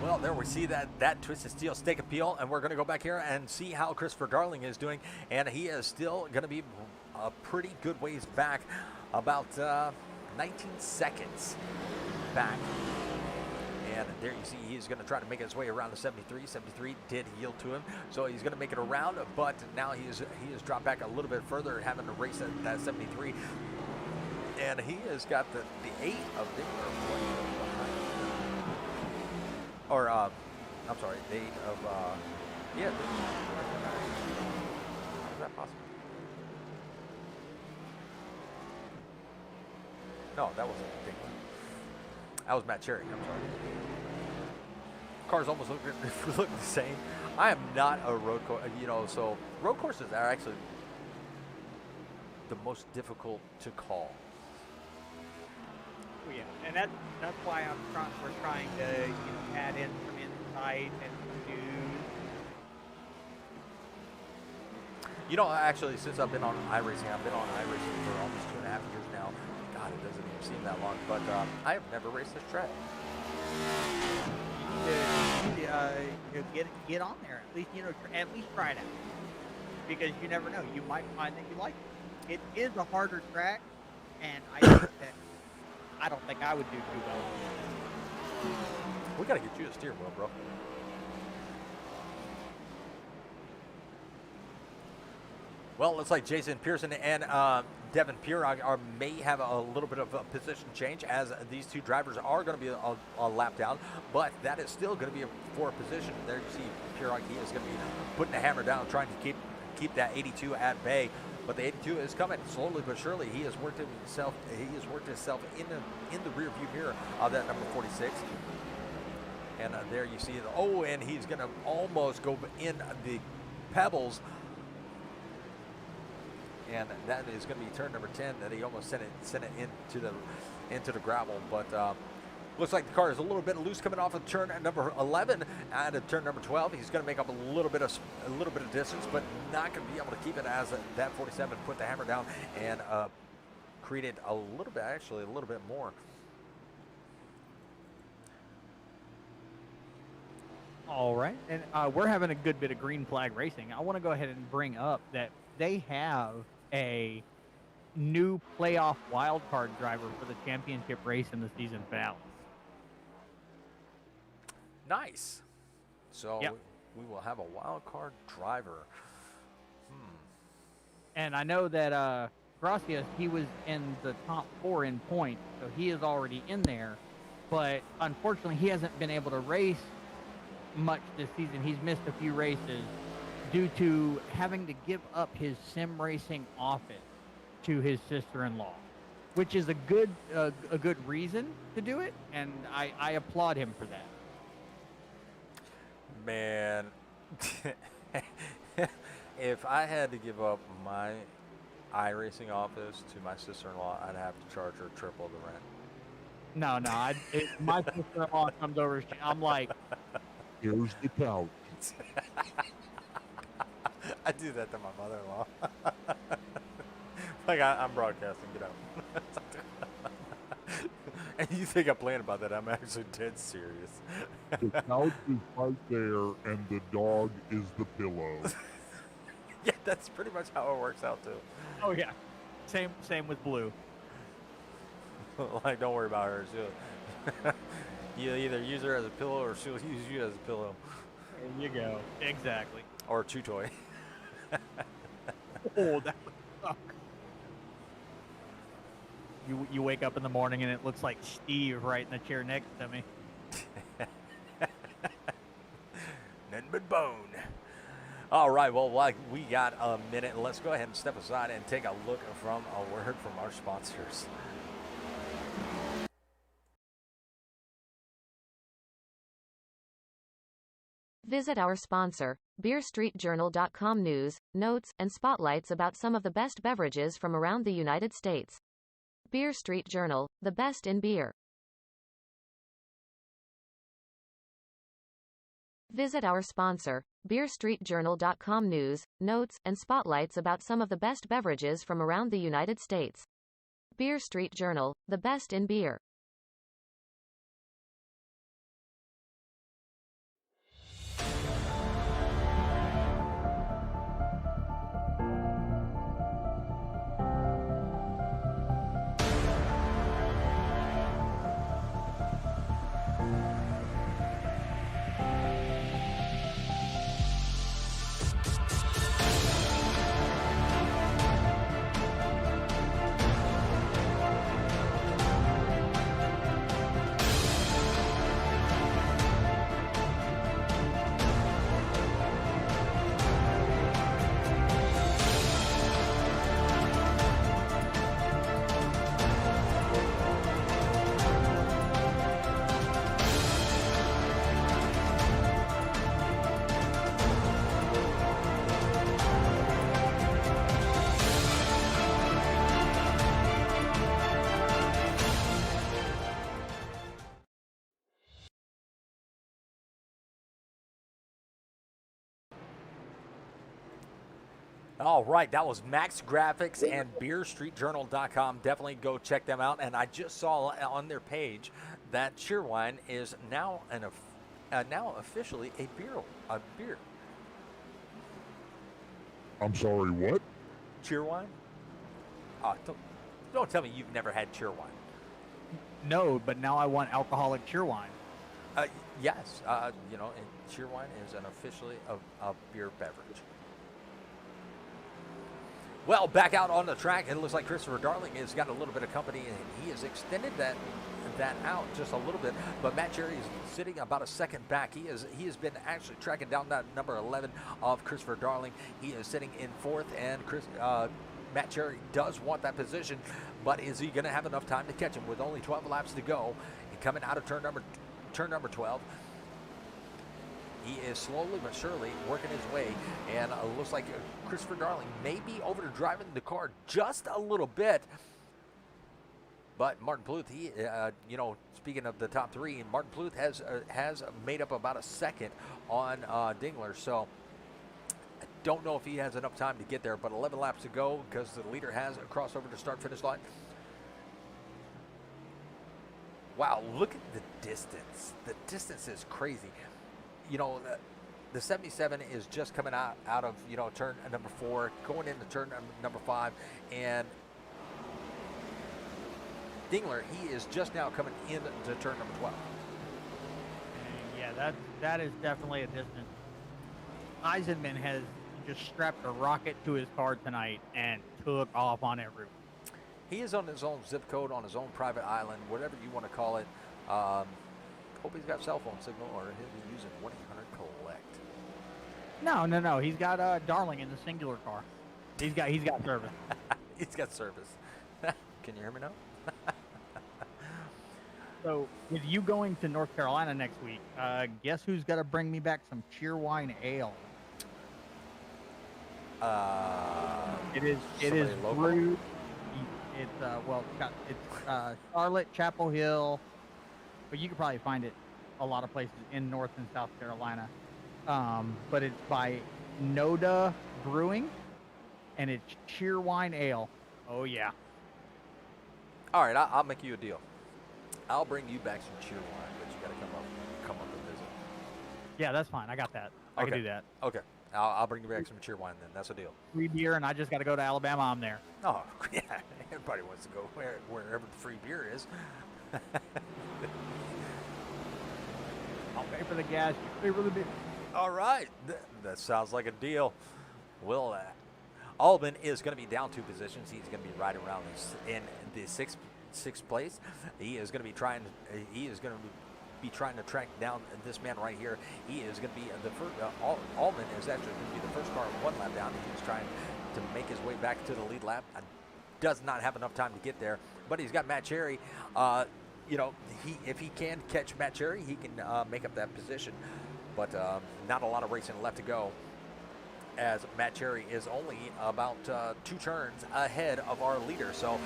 S1: Well, there we see that Twisted Steel stake appeal, and we're going to go back here and see how Christopher Darling is doing, and he is still going to be a pretty good ways back, about 19 seconds back. And there you see he's going to try to make his way around the 73. 73 did yield to him, so he's going to make it around, but now he has dropped back a little bit further, having to race at that 73. And he has got the 8 of Dingler. Or, I'm sorry, the 8 of, yeah. How is that possible? No, that wasn't Dingler. That was Matt Cherry, I'm sorry. Cars almost look the same. I am not a road course, you know, so road courses are actually the most difficult to call.
S5: Oh, yeah, and that's why we're trying to, you know, add in some insight and some news.
S1: You know, actually, since I've been on iRacing, I've been on iRacing for almost 2.5 years now. God, it doesn't even seem that long, but I have never raced this track.
S5: Get on there, at least, you know, at least try it out, because you never know, you might find that you like it. It is a harder track, and I don't think I would do too well.
S1: We gotta get you a steering wheel, bro. Well, it looks like Jason Pearson and Devin Pierock may have a little bit of a position change, as these two drivers are going to be a lap down, but that is still going to be for a position. There you see Pierock, he is going to be putting the hammer down, trying to keep that 82 at bay. But the 82 is coming slowly but surely. He has worked himself. In the rear view mirror of that number 46. And there you see it. Oh, and he's going to almost go in the pebbles. And that is going to be turn number 10. That he almost sent it into the gravel. But looks like the car is a little bit loose coming off of turn number 11 and at turn number 12. He's going to make up a little bit of distance, but not going to be able to keep it, as that 47 put the hammer down and created a little bit more.
S2: All right, and we're having a good bit of green flag racing. I want to go ahead and bring up that they have a new playoff wildcard driver for the championship race in the season finale.
S1: Nice. So
S2: Yep.
S1: we will have a wild card driver.
S2: And I know that Gracias, he was in the top 4 in points, so he is already in there. But unfortunately, he hasn't been able to race much this season. He's missed a few races due to having to give up his sim racing office to his sister-in-law, which is a good reason to do it, and I applaud him for that.
S1: Man, if I had to give up my iRacing office to my sister-in-law, I'd have to charge her triple the rent.
S2: No, my sister-in-law comes over, I'm like,
S4: Here's the couch.
S1: I do that to my mother-in-law. Like, I'm broadcasting, get out. And you think I'm playing about that? I'm actually dead serious.
S4: The couch is right there, and the dog is the pillow.
S1: Yeah, that's pretty much how it works out too.
S2: oh yeah, same with Blue.
S1: Like, don't worry about her. You'll either use her as a pillow, or she'll use you as a pillow,
S2: There you go. Exactly.
S1: or a chew toy.
S2: Oh, that would suck. You wake up in the morning and it looks like Steve right in the chair next to me.
S1: Nothing but bone. All right, well, like, we got a minute. Let's go ahead and step aside and take a look from a word from our sponsors.
S3: Visit our sponsor, BeerStreetJournal.com news, notes, and spotlights about some of the best beverages from around the United States. Beer Street Journal, the best in beer. Visit our sponsor, BeerStreetJournal.com news, notes, and spotlights about some of the best beverages from around the United States. Beer Street Journal, the best in beer.
S1: All right, that was Max Graphics and BeerStreetJournal.com. Definitely go check them out. And I just saw on their page that Cheerwine is now now officially a beer.
S4: I'm sorry, what?
S1: Cheerwine? Don't tell me you've never had Cheerwine.
S2: No, but now I want alcoholic cheer wine.
S1: Yes, and Cheerwine is an officially a beer beverage. Well, back out on the track, it looks like Christopher Darling has got a little bit of company, and he has extended that out just a little bit. But Matt Cherry is sitting about a second back. He has been actually tracking down that number 11 of Christopher Darling. He is sitting in fourth, and Matt Cherry does want that position, but is he going to have enough time to catch him with only 12 laps to go? And coming out of turn number 12. He is slowly but surely working his way, and looks like Christopher Darling may be over driving the car just a little bit. But Martin Pluth, he, speaking of the top three, Martin Pluth has made up about a second on Dingler. So I don't know if he has enough time to get there, but 11 laps to go because the leader has a crossover to start-finish line. Wow, look at the distance. The distance is crazy. The 77 is just coming out of, turn number 4, going into turn number 5, and Dingler, he is just now coming into turn number 12.
S2: Yeah, that is definitely a distance. Eisenman has just strapped a rocket to his car tonight and took off on everyone.
S1: He is on his own zip code, on his own private island, whatever you want to call it. Hope he's got cell phone signal, or he'll be using 1-800-COLLECT.
S2: No. He's got Darling in the singular car. He's got service.
S1: He's got service. Can you hear me now?
S2: So, with you going to North Carolina next week, guess who's got to bring me back some Cheerwine Ale? It is
S1: local?
S2: brewed. It's Charlotte, Chapel Hill, but you could probably find it a lot of places in North and South Carolina. But it's by Noda Brewing, and it's Cheerwine Ale. Oh yeah.
S1: All right, I'll make you a deal. I'll bring you back some cheer wine, but you got to come up and visit.
S2: Yeah, that's fine. I got that. I can do that.
S1: Okay, I'll bring you back some cheer wine then. That's a deal.
S2: Free beer, and I just got to go to Alabama. I'm there.
S1: Oh yeah, everybody wants to go wherever the free beer is.
S2: I'll pay for the gas. You pay for the beer.
S1: All right, that sounds like a deal. Will Albin is going to be down 2 positions. He's going to be right around in the sixth place. He is going to be trying to track down this man right here. He is going to be the first. Albin is actually going to be the first car 1 lap down. He's trying to make his way back to the lead lap. Does not have enough time to get there, but he's got Matt Cherry. If he can catch Matt Cherry, he can make up that position. But not a lot of racing left to go, as Matt Cherry is only about 2 turns ahead of our leader. So,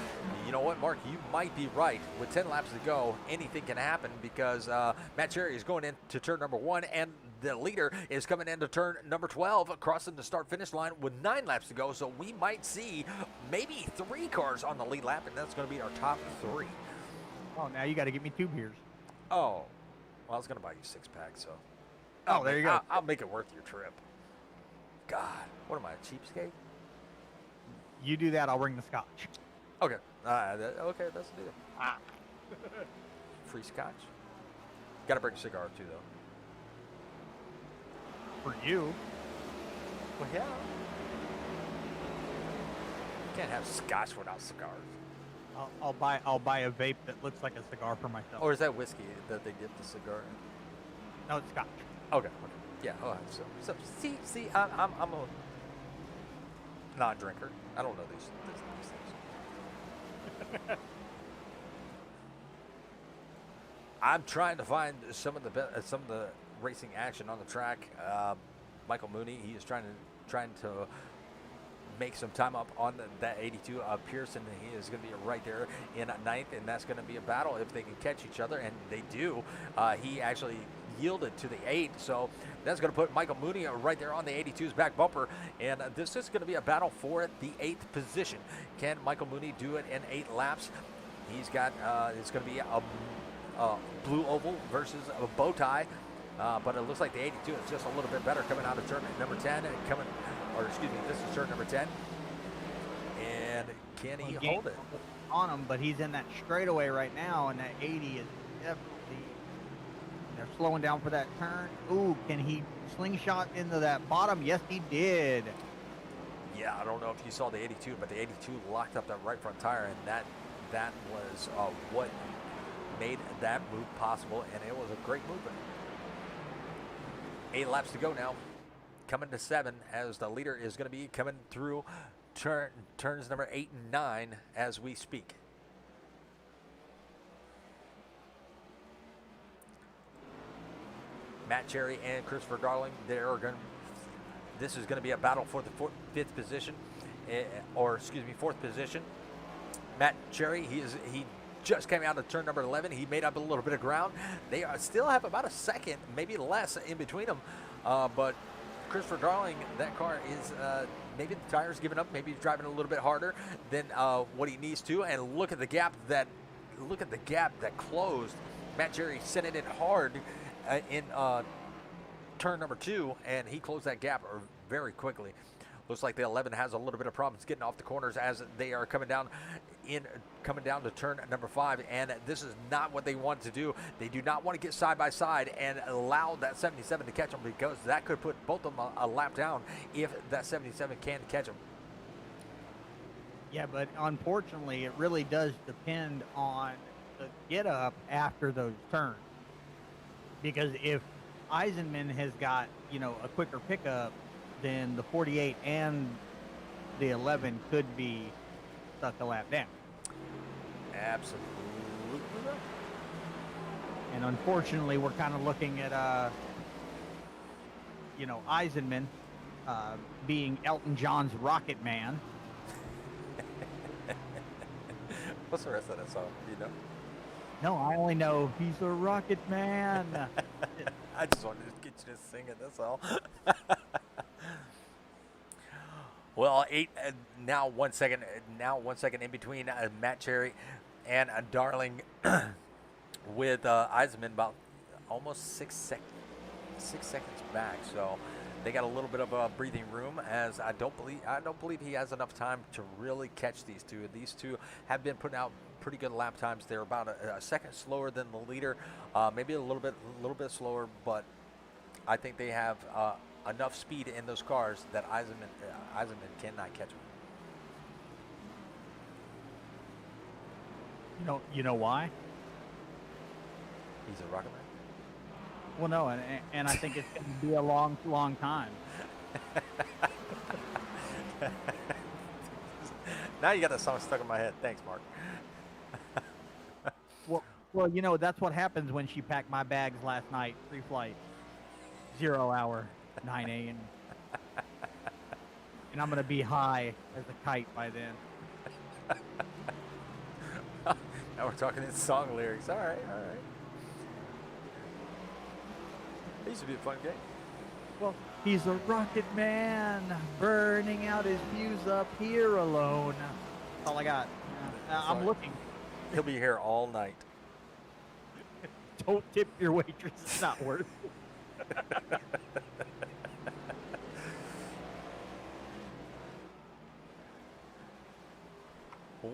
S1: you know what, Mark, you might be right. With 10 laps to go, anything can happen, because Matt Cherry is going into turn number 1, and the leader is coming into turn number 12, crossing the start-finish line with 9 laps to go. So we might see maybe 3 cars on the lead lap, and that's going to be our top 3.
S2: Oh, now you got to get me 2 beers.
S1: Oh, well, I was going to buy you 6-pack, so.
S2: Oh, there you go.
S1: I'll make it worth your trip. God, what am I, a cheapskate?
S2: You do that, I'll bring the scotch.
S1: Okay. Okay, that's the deal. Free scotch. Got to bring a cigar too, though.
S2: For you.
S1: Well, yeah. Can't have scotch without cigars.
S2: I'll buy a vape that looks like a cigar for myself.
S1: Or is that whiskey that they dip the cigar in?
S2: No, it's scotch.
S1: Okay. Yeah. Oh, so see, I'm a non-drinker. I don't know these things. I'm trying to find some of the racing action on the track. Michael Mooney, he is trying to make some time up on that 82 of Pearson. He is going to be right there in 9th, and that's going to be a battle if they can catch each other, and they do. He actually yielded to the 8, so that's going to put Michael Mooney right there on the 82's back bumper, and this is going to be a battle for the 8th position. Can Michael Mooney do it in 8 laps? He's got it's going to be a blue oval versus a bow tie, but it looks like the 82 is just a little bit better coming out of turn number 10, this is turn number 10, and can he hold it
S2: on him? But he's in that straightaway right now, and that 80 is definitely. They're slowing down for that turn. Ooh, can he slingshot into that bottom? Yes, he did.
S1: Yeah, I don't know if you saw the 82, but the 82 locked up that right front tire, and that was what made that move possible, and it was a great movement. 8 laps to go now. Coming to 7 as the leader is going to be coming through turns number 8 and 9 as we speak. Matt Cherry and Christopher Darling, this is going to be a battle for the fifth position, fourth position. Matt Cherry, he just came out of turn number 11. He made up a little bit of ground. They still have about a second, maybe less, in between them. But Christopher Darling, that car is maybe the tire's giving up. Maybe he's driving a little bit harder than what he needs to. And look at the gap that closed. Matt Cherry sent it in hard in turn number 2, and he closed that gap very quickly. Looks like the 11 has a little bit of problems getting off the corners as they are coming down to turn number 5, and this is not what they want to do. They do not want to get side by side and allow that 77 to catch them, because that could put both of them a lap down if that 77 can catch them.
S2: Yeah, but unfortunately, it really does depend on the get up after those turns. Because if Eisenman has got, a quicker pickup, then the 48 and the 11 could be stuck a lap down.
S1: Absolutely.
S2: And unfortunately, we're kind of looking at, Eisenman being Elton John's Rocket Man.
S1: What's the rest of that song? Do you know?
S2: No, I only know he's a Rocket Man.
S1: I just wanted to get you to sing it, that's all. Well, 8 now 1 second in between Matt Cherry and Darling with Eisenman about almost 6 seconds back. So they got a little bit of a breathing room, as I don't believe he has enough time to really catch these two. These two have been putting out pretty good lap times. They're about a second slower than the leader, maybe a little bit slower, but I think they have enough speed in those cars that Eisenman cannot catch them.
S2: You know why?
S1: He's a rocket man.
S2: Well, no, and I think it's going to be a long, long time.
S1: Now you got that song stuck in my head. Thanks, Mark.
S2: Well, that's what happens when she packed my bags last night, pre-flight, 0 hour, 9 a.m. And I'm going to be high as a kite by then.
S1: Now we're talking in song lyrics. All right. It used to be a fun game.
S2: Well, he's a rocket man, burning out his fuse up here alone. That's all I got. I'm looking.
S1: He'll be here all night.
S2: Don't tip your waitress. It's not worth it.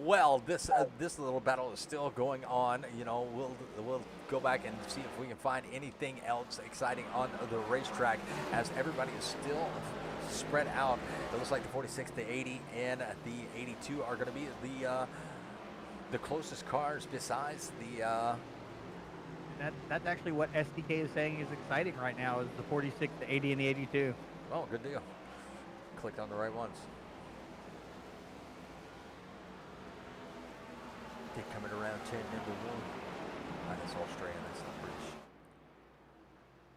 S1: Well, this little battle is still going on. We'll go back and see if we can find anything else exciting on the racetrack, as everybody is still spread out. It looks like the 46, the 80, and the 82 are going to be the closest cars, besides the.
S2: That's actually what SDK is saying is exciting right now, is the 46, the 80, and the 82.
S1: Oh, good deal. Clicked on the right ones. They're coming around turn number 1. That's Australian. That's not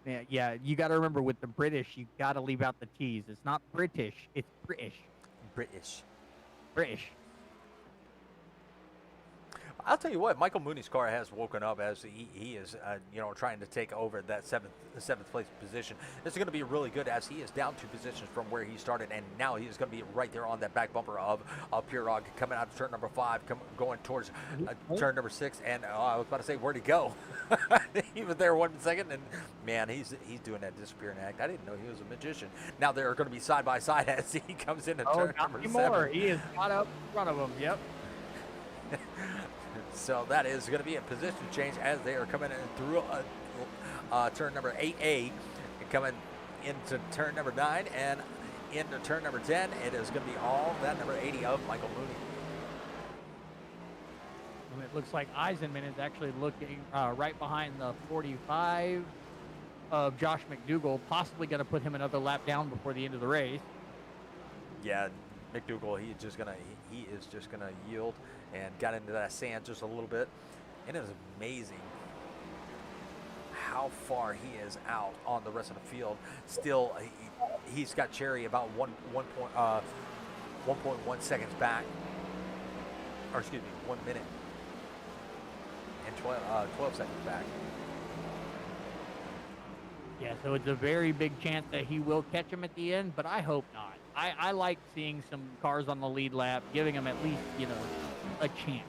S1: British.
S2: Yeah. You got to remember, with the British, you got to leave out the T's. It's not British. It's British. British.
S1: I'll tell you what, Michael Mooney's car has woken up, as he is, trying to take over that seventh place position. This is going to be really good, as he is down 2 positions from where he started, and now he is going to be right there on that back bumper of Pirog, coming out of turn number 5, going towards turn number 6. And I was about to say, where'd he go? He was there 1 second, and man, he's doing that disappearing act. I didn't know he was a magician. Now they're going to be side by side as he comes into turn number 7.
S2: He is caught up in front of him. Yep.
S1: So that is going to be a position change as they are coming in through turn number 8A, and coming into turn number 9 and into turn number 10. It is going to be all that number 80 of Michael Mooney.
S2: And it looks like Eisenman is actually looking right behind the 45 of Josh McDougall, possibly going to put him another lap down before the end of the race.
S1: Yeah, McDougall, he is just gonna yield and got into that sand just a little bit. And it is amazing how far he is out on the rest of the field. Still, he's got Cherry about 1.1 seconds back, or excuse me, 1 minute and 12 seconds back.
S2: Yeah, so it's a very big chance that he will catch him at the end, but I hope not. I like seeing some cars on the lead lap, giving them at least, a chance.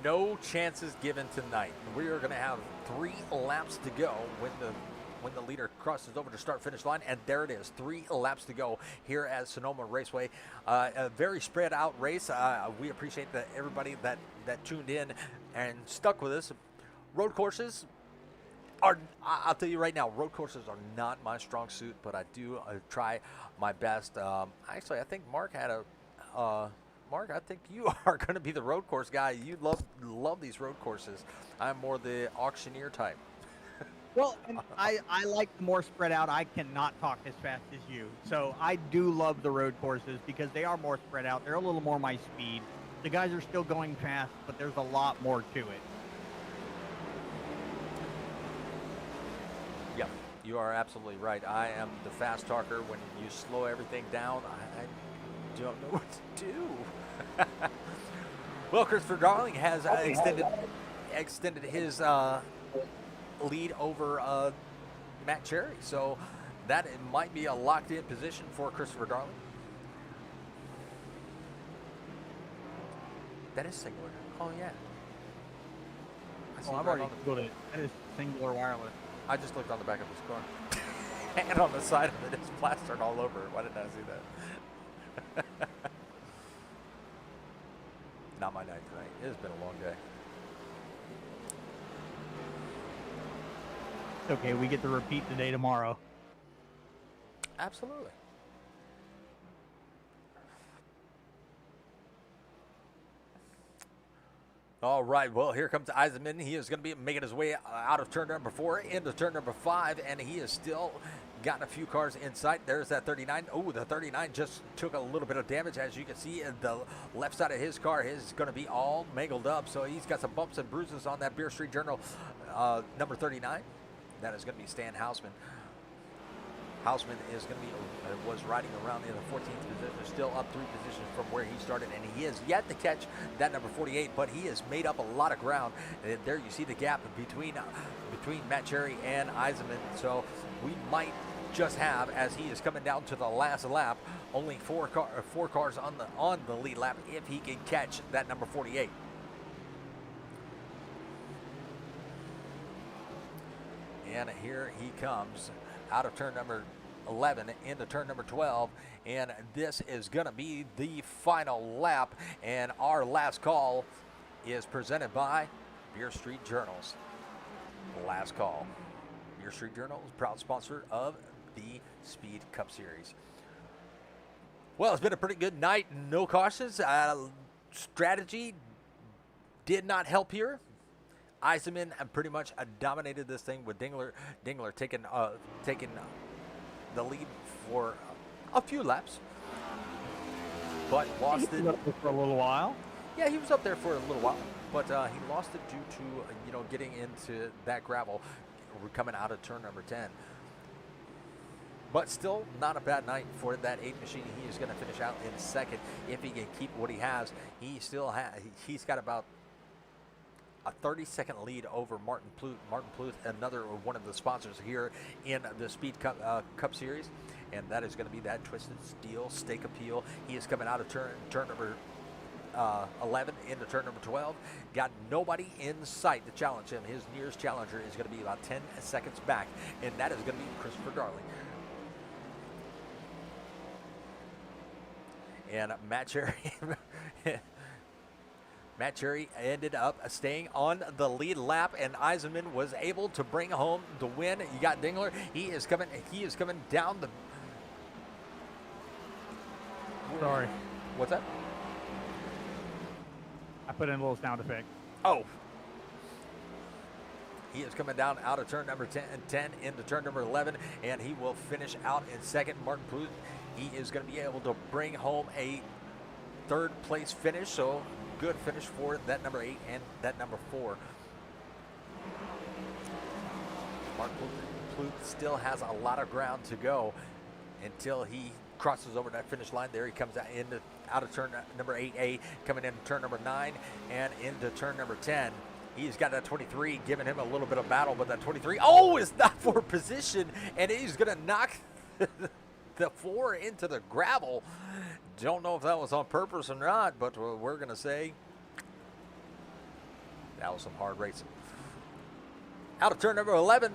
S1: No chances given tonight. We are going to have 3 laps to go when the leader crosses over to start-finish line, and there it is, 3 laps to go here at Sonoma Raceway. A very spread out race. We appreciate everybody that tuned in and stuck with us. Road courses I'll tell you right now, road courses are not my strong suit, but I do try my best. Actually, I think Mark had Mark, I think you are going to be the road course guy. You love these road courses. I'm more the auctioneer type.
S2: Well, and I like the more spread out. I cannot talk as fast as you. So I do love the road courses because they are more spread out. They're a little more my speed. The guys are still going fast, but there's a lot more to it.
S1: Yep, you are absolutely right. I am the fast talker. When you slow everything down, I don't know what to do. Well, Christopher Darling has extended his lead over Matt Cherry, so that it might be a locked-in position for Christopher Darling. That is singular. Oh yeah.
S2: Oh, I've already Googled it. That is singular wireless.
S1: I just looked on the back of his car. And on the side of it is plastered all over. Why didn't I see that? Not my night tonight. It has been a long day.
S2: It's okay, we get to repeat the day tomorrow.
S1: Absolutely. All right, well, here comes Eisenman. He is going to be making his way out of turn number 4 into turn number 5, and he has still gotten a few cars in sight. There's that 39. Oh, the 39 just took a little bit of damage. As you can see, the left side of his car is going to be all mangled up, so he's got some bumps and bruises on that Beer Street Journal number 39. That is going to be Stan Hausman. Hausman is going to be was riding around in the 14th position, still up 3 positions from where he started, and he is yet to catch that number 48, but he has made up a lot of ground. And there you see the gap between Matt Cherry and Eisenman. So we might just have, as he is coming down to the last lap, only four cars on the lead lap if he can catch that number 48. And here he comes out of turn number 11 into turn number 12, and this is going to be the final lap, and our last call is presented by Beer Street Journals. Last call. Beer Street Journal is proud sponsor of the Speed Cup Series. Well, it's been a pretty good night. No cautions. Strategy did not help here. Eisenman pretty much dominated this thing with Dingler taking the lead for a few laps, but lost it.
S2: He was up there for a little while.
S1: Yeah, he was up there for a little while, but he lost it due to getting into that gravel. We're coming out of turn number 10. But still not a bad night for that 8 machine. He is going to finish out in second if he can keep what he has. He's got about a 30-second lead over Martin Pluth. Martin Pluth, another one of the sponsors here in the Speed Cup Series, and that is going to be that Twisted Steel Stake Appeal. He is coming out of turn number 11 into turn number 12. Got nobody in sight to challenge him. His nearest challenger is going to be about 10 seconds back, and that is going to be Christopher Darling. And Matt Cherry ended up staying on the lead lap, and Eisenman was able to bring home the win. You got Dingler. He is coming down
S2: Sorry,
S1: What's that?
S2: I put in a little sound effect.
S1: Oh. He is coming down out of turn number 10 into turn number 11, and he will finish out in second. Martin Pluth, he is going to be able to bring home a third place finish, so good finish for that number 8 and that number 4. Martin Pluth still has a lot of ground to go until he crosses over that finish line. There he comes out of turn number 8A, coming into turn number 9 and into turn number 10. He's got that 23 giving him a little bit of battle, but that 23, is not for position, and he's going to knock the 4 into the gravel. Don't know if that was on purpose or not, but we're going to say that was some hard racing. Out of turn number 11,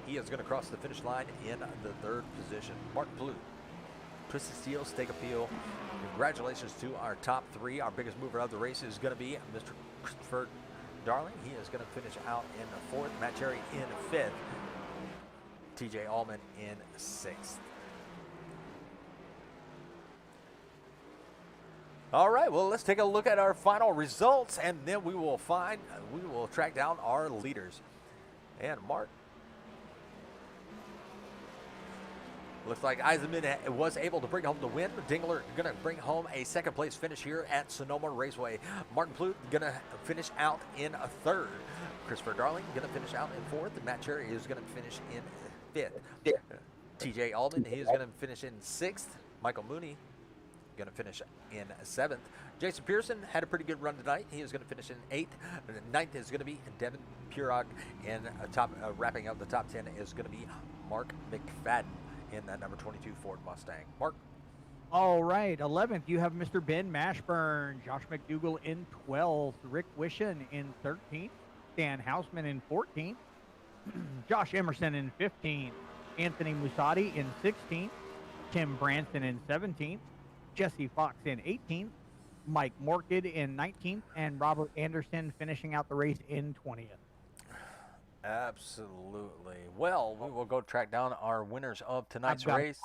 S1: he is going to cross the finish line in the third position. Martin Pluth, Twisted Steel, Stake Appeal. Congratulations to our top 3. Our biggest mover of the race is going to be Mr. Christopher Darling. He is going to finish out in the 4th. Matt Cherry in 5th. TJ Allman in 6th. All right, well, let's take a look at our final results, and then we will track down our leaders. And Mark, looks like Eisenman was able to bring home the win. Dingler going to bring home a second place finish here at Sonoma Raceway. Martin Pluth going to finish out in a 3rd. Christopher Darling going to finish out in 4th. And Matt Cherry is going to finish in 5th. TJ Alden, he is going to finish in 6th. Michael Mooney going to finish in 7th. Jason Pearson had a pretty good run tonight. He is going to finish in 8th. 9th is going to be Devin Purog. And wrapping up the top 10 is going to be Mark McFadden in that number 22 Ford Mustang. Mark?
S2: All right, 11th, you have Mr. Ben Mashburn, Josh McDougall in 12th, Rick Wishen in 13th, Dan Hausman in 14th, Josh Emerson in 15th, Anthony Musati in 16th, Tim Branson in 17th, Jesse Fox in 18th, Mike Morkid in 19th, and Robert Anderson finishing out the race in 20th.
S1: Absolutely. Well, we will go track down our winners of tonight's race.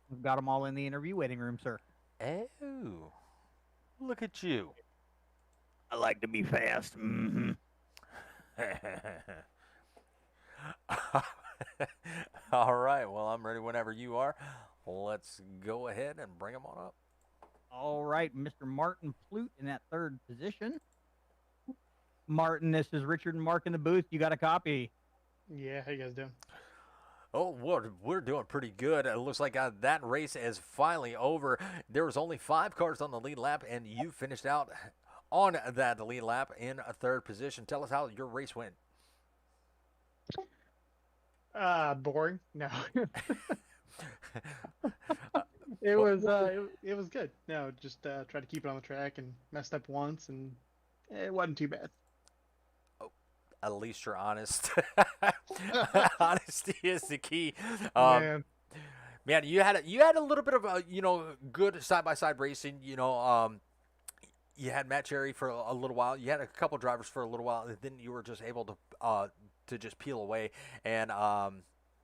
S2: We've got them all in the interview waiting room, sir.
S1: Oh, look at you.
S2: I like to be fast. Mm-hmm.
S1: All right. Well, I'm ready whenever you are. Let's go ahead and bring them on up.
S2: All right, Mr. Martin Pluth in that 3rd position. Martin, this is Richard and Mark in the booth. You got a copy?
S6: Yeah, how you guys doing?
S1: Oh, we're doing pretty good. It looks like that race is finally over. There was only 5 cars on the lead lap, and you finished out on that lead lap in a 3rd position. Tell us how your race went.
S6: Boring. No. It was good. No, just tried to keep it on the track and messed up once, and it wasn't too bad.
S1: At least you're honest. Honesty is the key.
S6: Man,
S1: you had a little bit of a good side-by-side racing. You had Matt Cherry for a little while. You had a couple drivers for a little while, and then you were just able to just peel away. And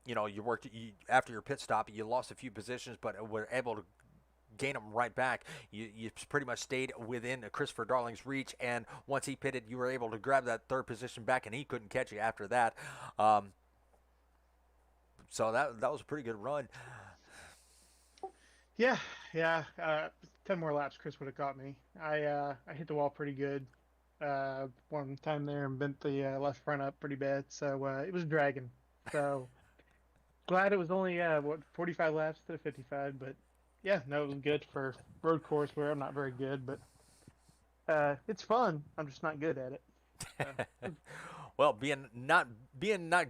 S1: you worked after your pit stop. You lost a few positions, but were able to gain them right back. You pretty much stayed within Christopher Darling's reach, and once he pitted, you were able to grab that 3rd position back, and he couldn't catch you after that. So that was a pretty good run.
S6: Yeah. 10 more laps, Chris would have caught me. I hit the wall pretty good one time there and bent the left front up pretty bad, so it was dragging. So glad it was only 45 laps instead of 55, but yeah, no, it was good for road course where I'm not very good, but it's fun. I'm just not good at it.
S1: Well, being not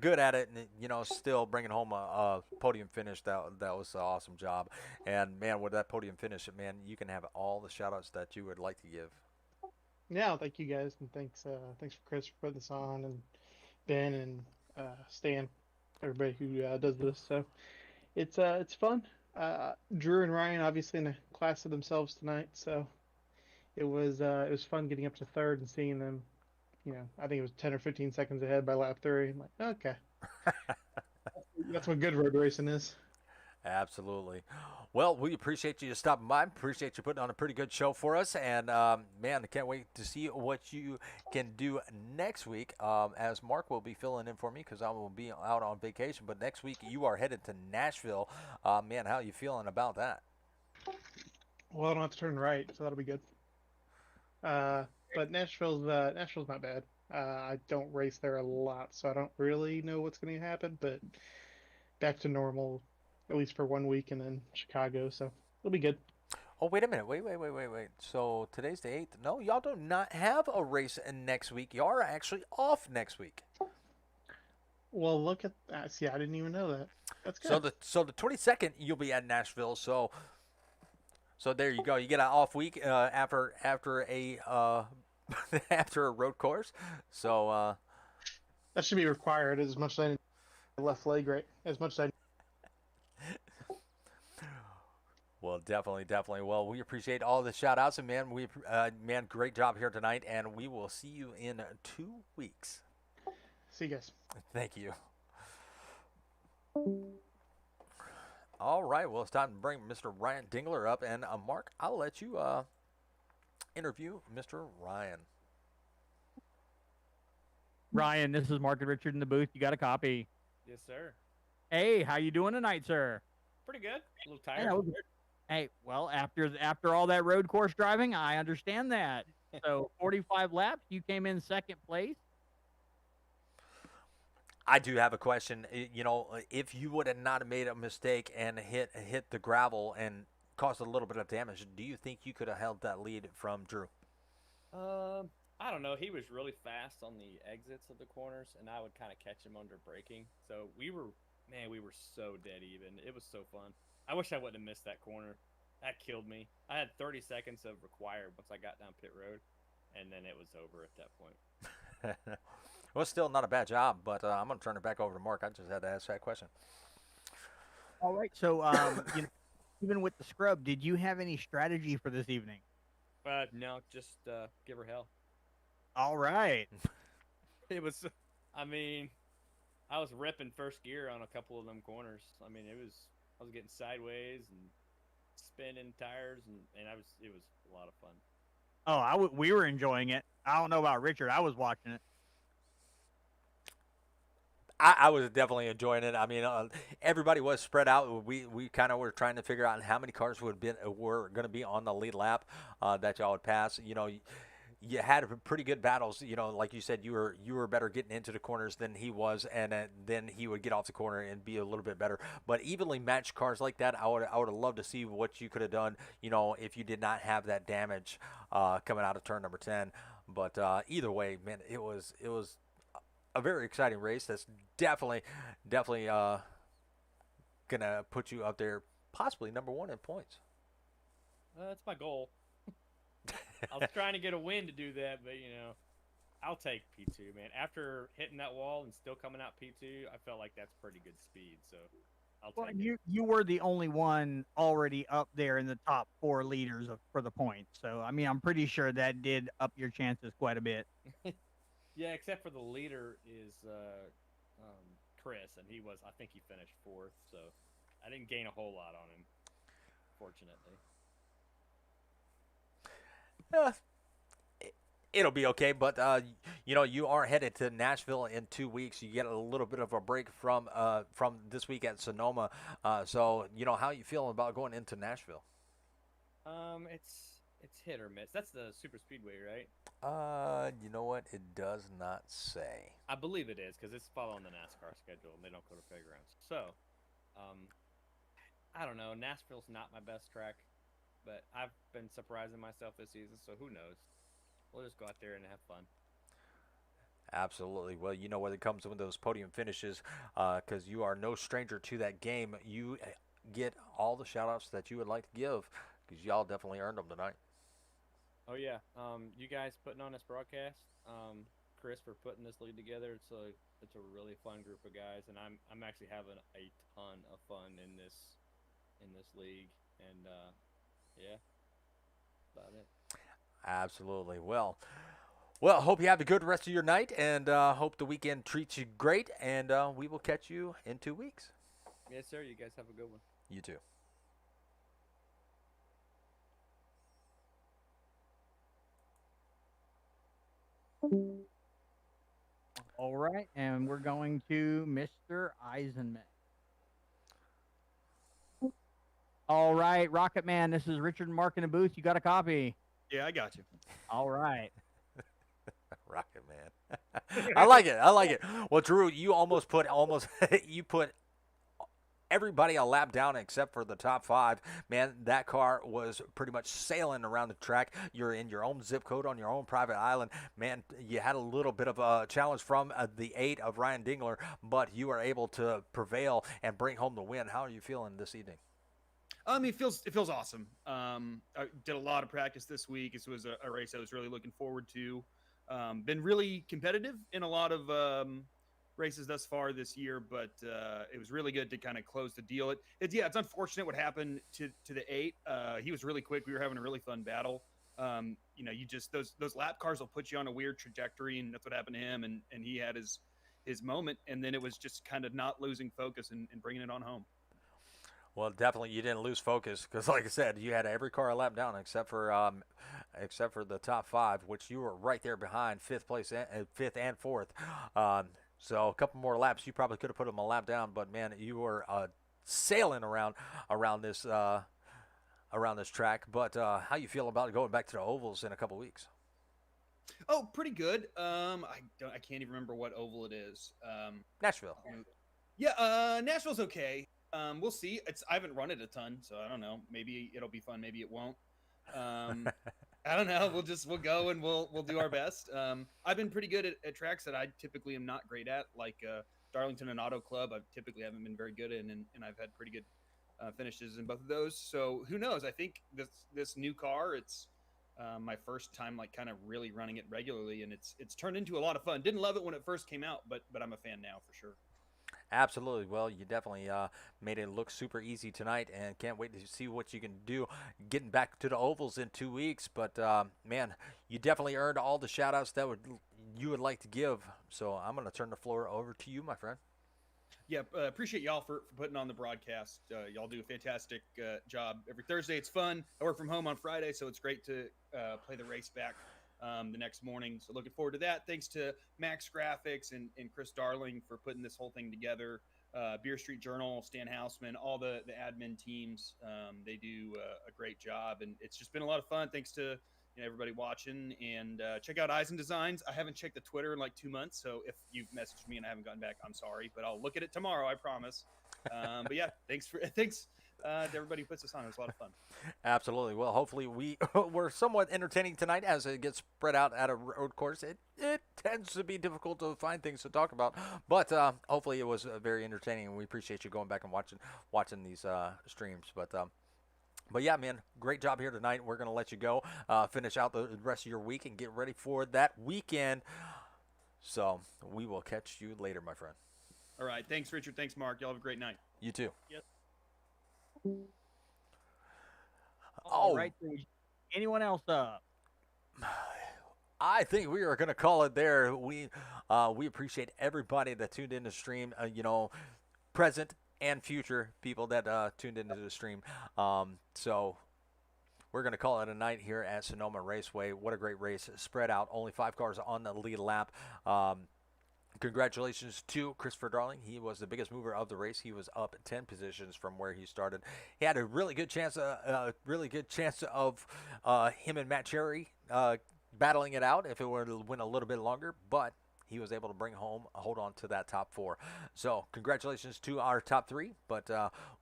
S1: good at it, and still bringing home a podium finish, that was an awesome job. And man, with that podium finish, man, you can have all the shout outs that you would like to give.
S6: Yeah, thank you guys, and thanks for Chris for putting this on, and Ben and Stan, everybody who does this. So it's fun. Drew and Ryan obviously in a class of themselves tonight, so it was fun getting up to 3rd and seeing them. I think it was 10 or 15 seconds ahead by lap 3. I'm like, okay, that's what good road racing is.
S1: Absolutely. Well, we appreciate you stopping by. Appreciate you putting on a pretty good show for us. And, man, I can't wait to see what you can do next week. As Mark will be filling in for me because I will be out on vacation. But next week, you are headed to Nashville. Man, how are you feeling about that?
S6: Well, I don't have to turn right, so that'll be good. But Nashville's not bad. I don't race there a lot, so I don't really know what's going to happen. But back to normal, at least for 1 week, and then Chicago, so it'll be good.
S1: Oh, wait a minute. Wait. So today's the 8th. No, y'all do not have a race in next week. Y'all are actually off next week.
S6: Well, look at that. See, I didn't even know that. That's
S1: So
S6: good.
S1: the 22nd, you'll be at Nashville. So there you go. You get an off week after a after a road course. So
S6: That should be required as much as I need left leg right as much as I.
S1: well, definitely. Well, we appreciate all the shout outs and man, great job here tonight, and we will see you in 2 weeks.
S6: See you guys.
S1: Thank you. All right. Well, it's time to bring Mr. Ryan Dingler up, and Mark, I'll let you interview Mr. Ryan.
S2: Ryan, this is Mark and Richard in the booth. You got a copy?
S7: Yes, sir.
S2: Hey, how you doing tonight, sir?
S7: Pretty good. A little
S2: Hey,
S7: tired.
S2: that was- hey, well, after all that road course driving, I understand that. So 45 laps, you came in second place.
S1: I do have a question. If you would have not made a mistake and hit the gravel and caused a little bit of damage, do you think you could have held that lead from Drew?
S7: I don't know. He was really fast on the exits of the corners, and I would kind of catch him under braking. So we were so dead even. It was so fun. I wish I wouldn't have missed that corner. That killed me. I had 30 seconds of required once I got down pit road, and then it was over at that point.
S1: Well, still not a bad job, but I'm going to turn it back over to Mark. I just had to ask that question.
S2: All right. So, even with the scrub, did you have any strategy for this evening?
S7: No, just give her hell.
S2: All right.
S7: It was, I mean, I was ripping first gear on a couple of them corners. I mean, I was getting sideways and spinning tires, and it was a lot of fun.
S2: Oh, we were enjoying it. I don't know about Richard. I was watching it.
S1: I was definitely enjoying it. I mean, everybody was spread out. We kind of were trying to figure out how many cars were going to be on the lead lap that y'all would pass. You had pretty good battles. Like you said, you were better getting into the corners than he was, and then he would get off the corner and be a little bit better. But evenly matched cars like that, I would have loved to see what you could have done. If you did not have that damage coming out of turn number 10. But either way, man, it was a very exciting race. That's definitely gonna put you up there, possibly number one in points.
S7: That's my goal. I was trying to get a win to do that, but I'll take P2, man. After hitting that wall and still coming out P2, I felt like that's pretty good speed. So I'll
S2: Well,
S7: take it.
S2: you were the only one already up there in the top 4 leaders for the points. So, I mean, I'm pretty sure that did up your chances quite a bit.
S7: Yeah, except for the leader is Chris, and I think he finished 4th. So I didn't gain a whole lot on him, fortunately.
S1: It'll be okay, but you are headed to Nashville in 2 weeks. You get a little bit of a break from this week at Sonoma. So how you feeling about going into Nashville?
S7: It's hit or miss. That's the super speedway, right?
S1: You know what? It does not say.
S7: I believe it is because it's following the NASCAR schedule, and they don't go to fairgrounds. So, I don't know. Nashville's not my best track, but I've been surprising myself this season. So who knows? We'll just go out there and have fun.
S1: Absolutely. Well, when it comes to those podium finishes, because you are no stranger to that game, you get all the shout-outs that you would like to give, because y'all definitely earned them tonight.
S7: Oh yeah. You guys putting on this broadcast. Chris for putting this lead together. It's a really fun group of guys, and I'm actually having a ton of fun in this league, and yeah, about it.
S1: Absolutely. Well, hope you have a good rest of your night, and hope the weekend treats you great, and we will catch you in 2 weeks.
S7: Yes, sir. You guys have a good one.
S1: You too.
S2: All right, and we're going to Mr. Eisenman. All right, Rocket Man, this is Richard and Mark in the booth. You got a copy?
S8: Yeah, I got you.
S2: All right.
S1: Rocket Man. I like it. I like it. Well, Drew, you you put everybody a lap down except for the top five. Man, that car was pretty much sailing around the track. You're in your own zip code on your own private island. Man, you had a little bit of a challenge from the 8 of Ryan Dingler, but you were able to prevail and bring home the win. How are you feeling this evening?
S8: It feels awesome. I did a lot of practice this week. This was a race I was really looking forward to. Been really competitive in a lot of races thus far this year, but it was really good to kind of close the deal. It's unfortunate what happened to the 8. He was really quick. We were having a really fun battle. You just those lap cars will put you on a weird trajectory, and that's what happened to him. And he had his moment, and then it was just kind of not losing focus and bringing it on home.
S1: Well, definitely you didn't lose focus because, like I said, you had every car a lap down except for the top 5, which you were right there behind fifth and fourth. So a couple more laps, you probably could have put them a lap down, but man, you were sailing around this track. But how you feel about going back to the ovals in a couple weeks?
S8: Oh, pretty good. I can't even remember what oval it is.
S1: Nashville.
S8: Yeah, Nashville's okay. We'll see. I haven't run it a ton, so I don't know. Maybe it'll be fun. Maybe it won't. I don't know. We'll go and we'll do our best. I've been pretty good at tracks that I typically am not great at, like Darlington and Auto Club. I typically haven't been very good in, and I've had pretty good finishes in both of those. So who knows? I think this new car, it's my first time like kind of really running it regularly, and it's turned into a lot of fun. Didn't love it when it first came out, but I'm a fan now for sure.
S1: Absolutely. Well, you definitely made it look super easy tonight, and can't wait to see what you can do getting back to the ovals in 2 weeks. But man, you definitely earned all the shout outs that you would like to give. So I'm going to turn the floor over to you, my friend.
S8: Yeah, appreciate y'all for putting on the broadcast. Y'all do a fantastic job every Thursday. It's fun. I work from home on Friday, so it's great to play the race back the next morning. So looking forward to that. Thanks to Max Graphics and Chris Darling for putting this whole thing together. Beer Street Journal, Stan Houseman, all the admin teams. They do a great job, and it's just been a lot of fun. Thanks to everybody watching, and check out Eisen Designs. I haven't checked the Twitter in like 2 months, so if you've messaged me and I haven't gotten back, I'm sorry, but I'll look at it tomorrow, I promise. But yeah, thanks to everybody who puts this on. It was a lot of fun.
S1: Absolutely. Well, hopefully we were somewhat entertaining tonight as it gets spread out at a road course. It tends to be difficult to find things to talk about, but hopefully it was very entertaining, and we appreciate you going back and watching these streams. But yeah, man, great job here tonight. We're going to let you go, finish out the rest of your week, and get ready for that weekend. So we will catch you later, my friend.
S8: All right. Thanks, Richard. Thanks, Mark. Y'all have a great night.
S1: You too.
S7: Yep.
S2: All right. Anyone else up?
S1: I think we are going to call it there. We appreciate everybody that tuned in to stream, present and future people that tuned into the stream. So we're going to call it a night here at Sonoma Raceway. What a great race. Spread out. Only 5 cars on the lead lap. Congratulations to Christopher Darling. He was the biggest mover of the race. He was up 10 positions from where he started. He had a really good chance of him and Matt Cherry battling it out if it were to win a little bit longer, but he was able to hold on to that top 4. So congratulations to our top 3, but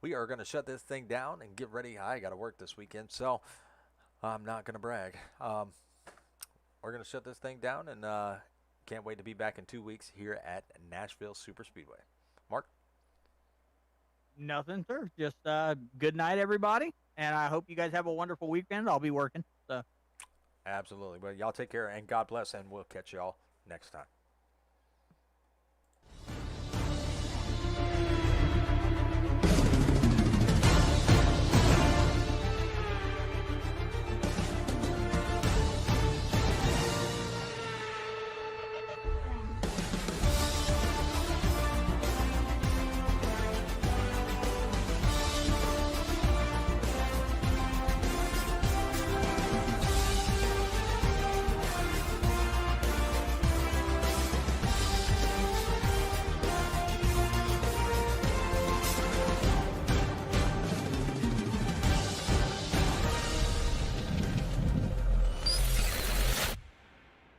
S1: we are going to shut this thing down and get ready. I got to work this weekend, so I'm not going to brag. We're going to shut this thing down, and can't wait to be back in 2 weeks here at Nashville Super Speedway. Mark?
S2: Nothing, sir. Just good night, everybody. And I hope you guys have a wonderful weekend. I'll be working. So.
S1: Absolutely. Well, y'all take care, and God bless, and we'll catch y'all next time.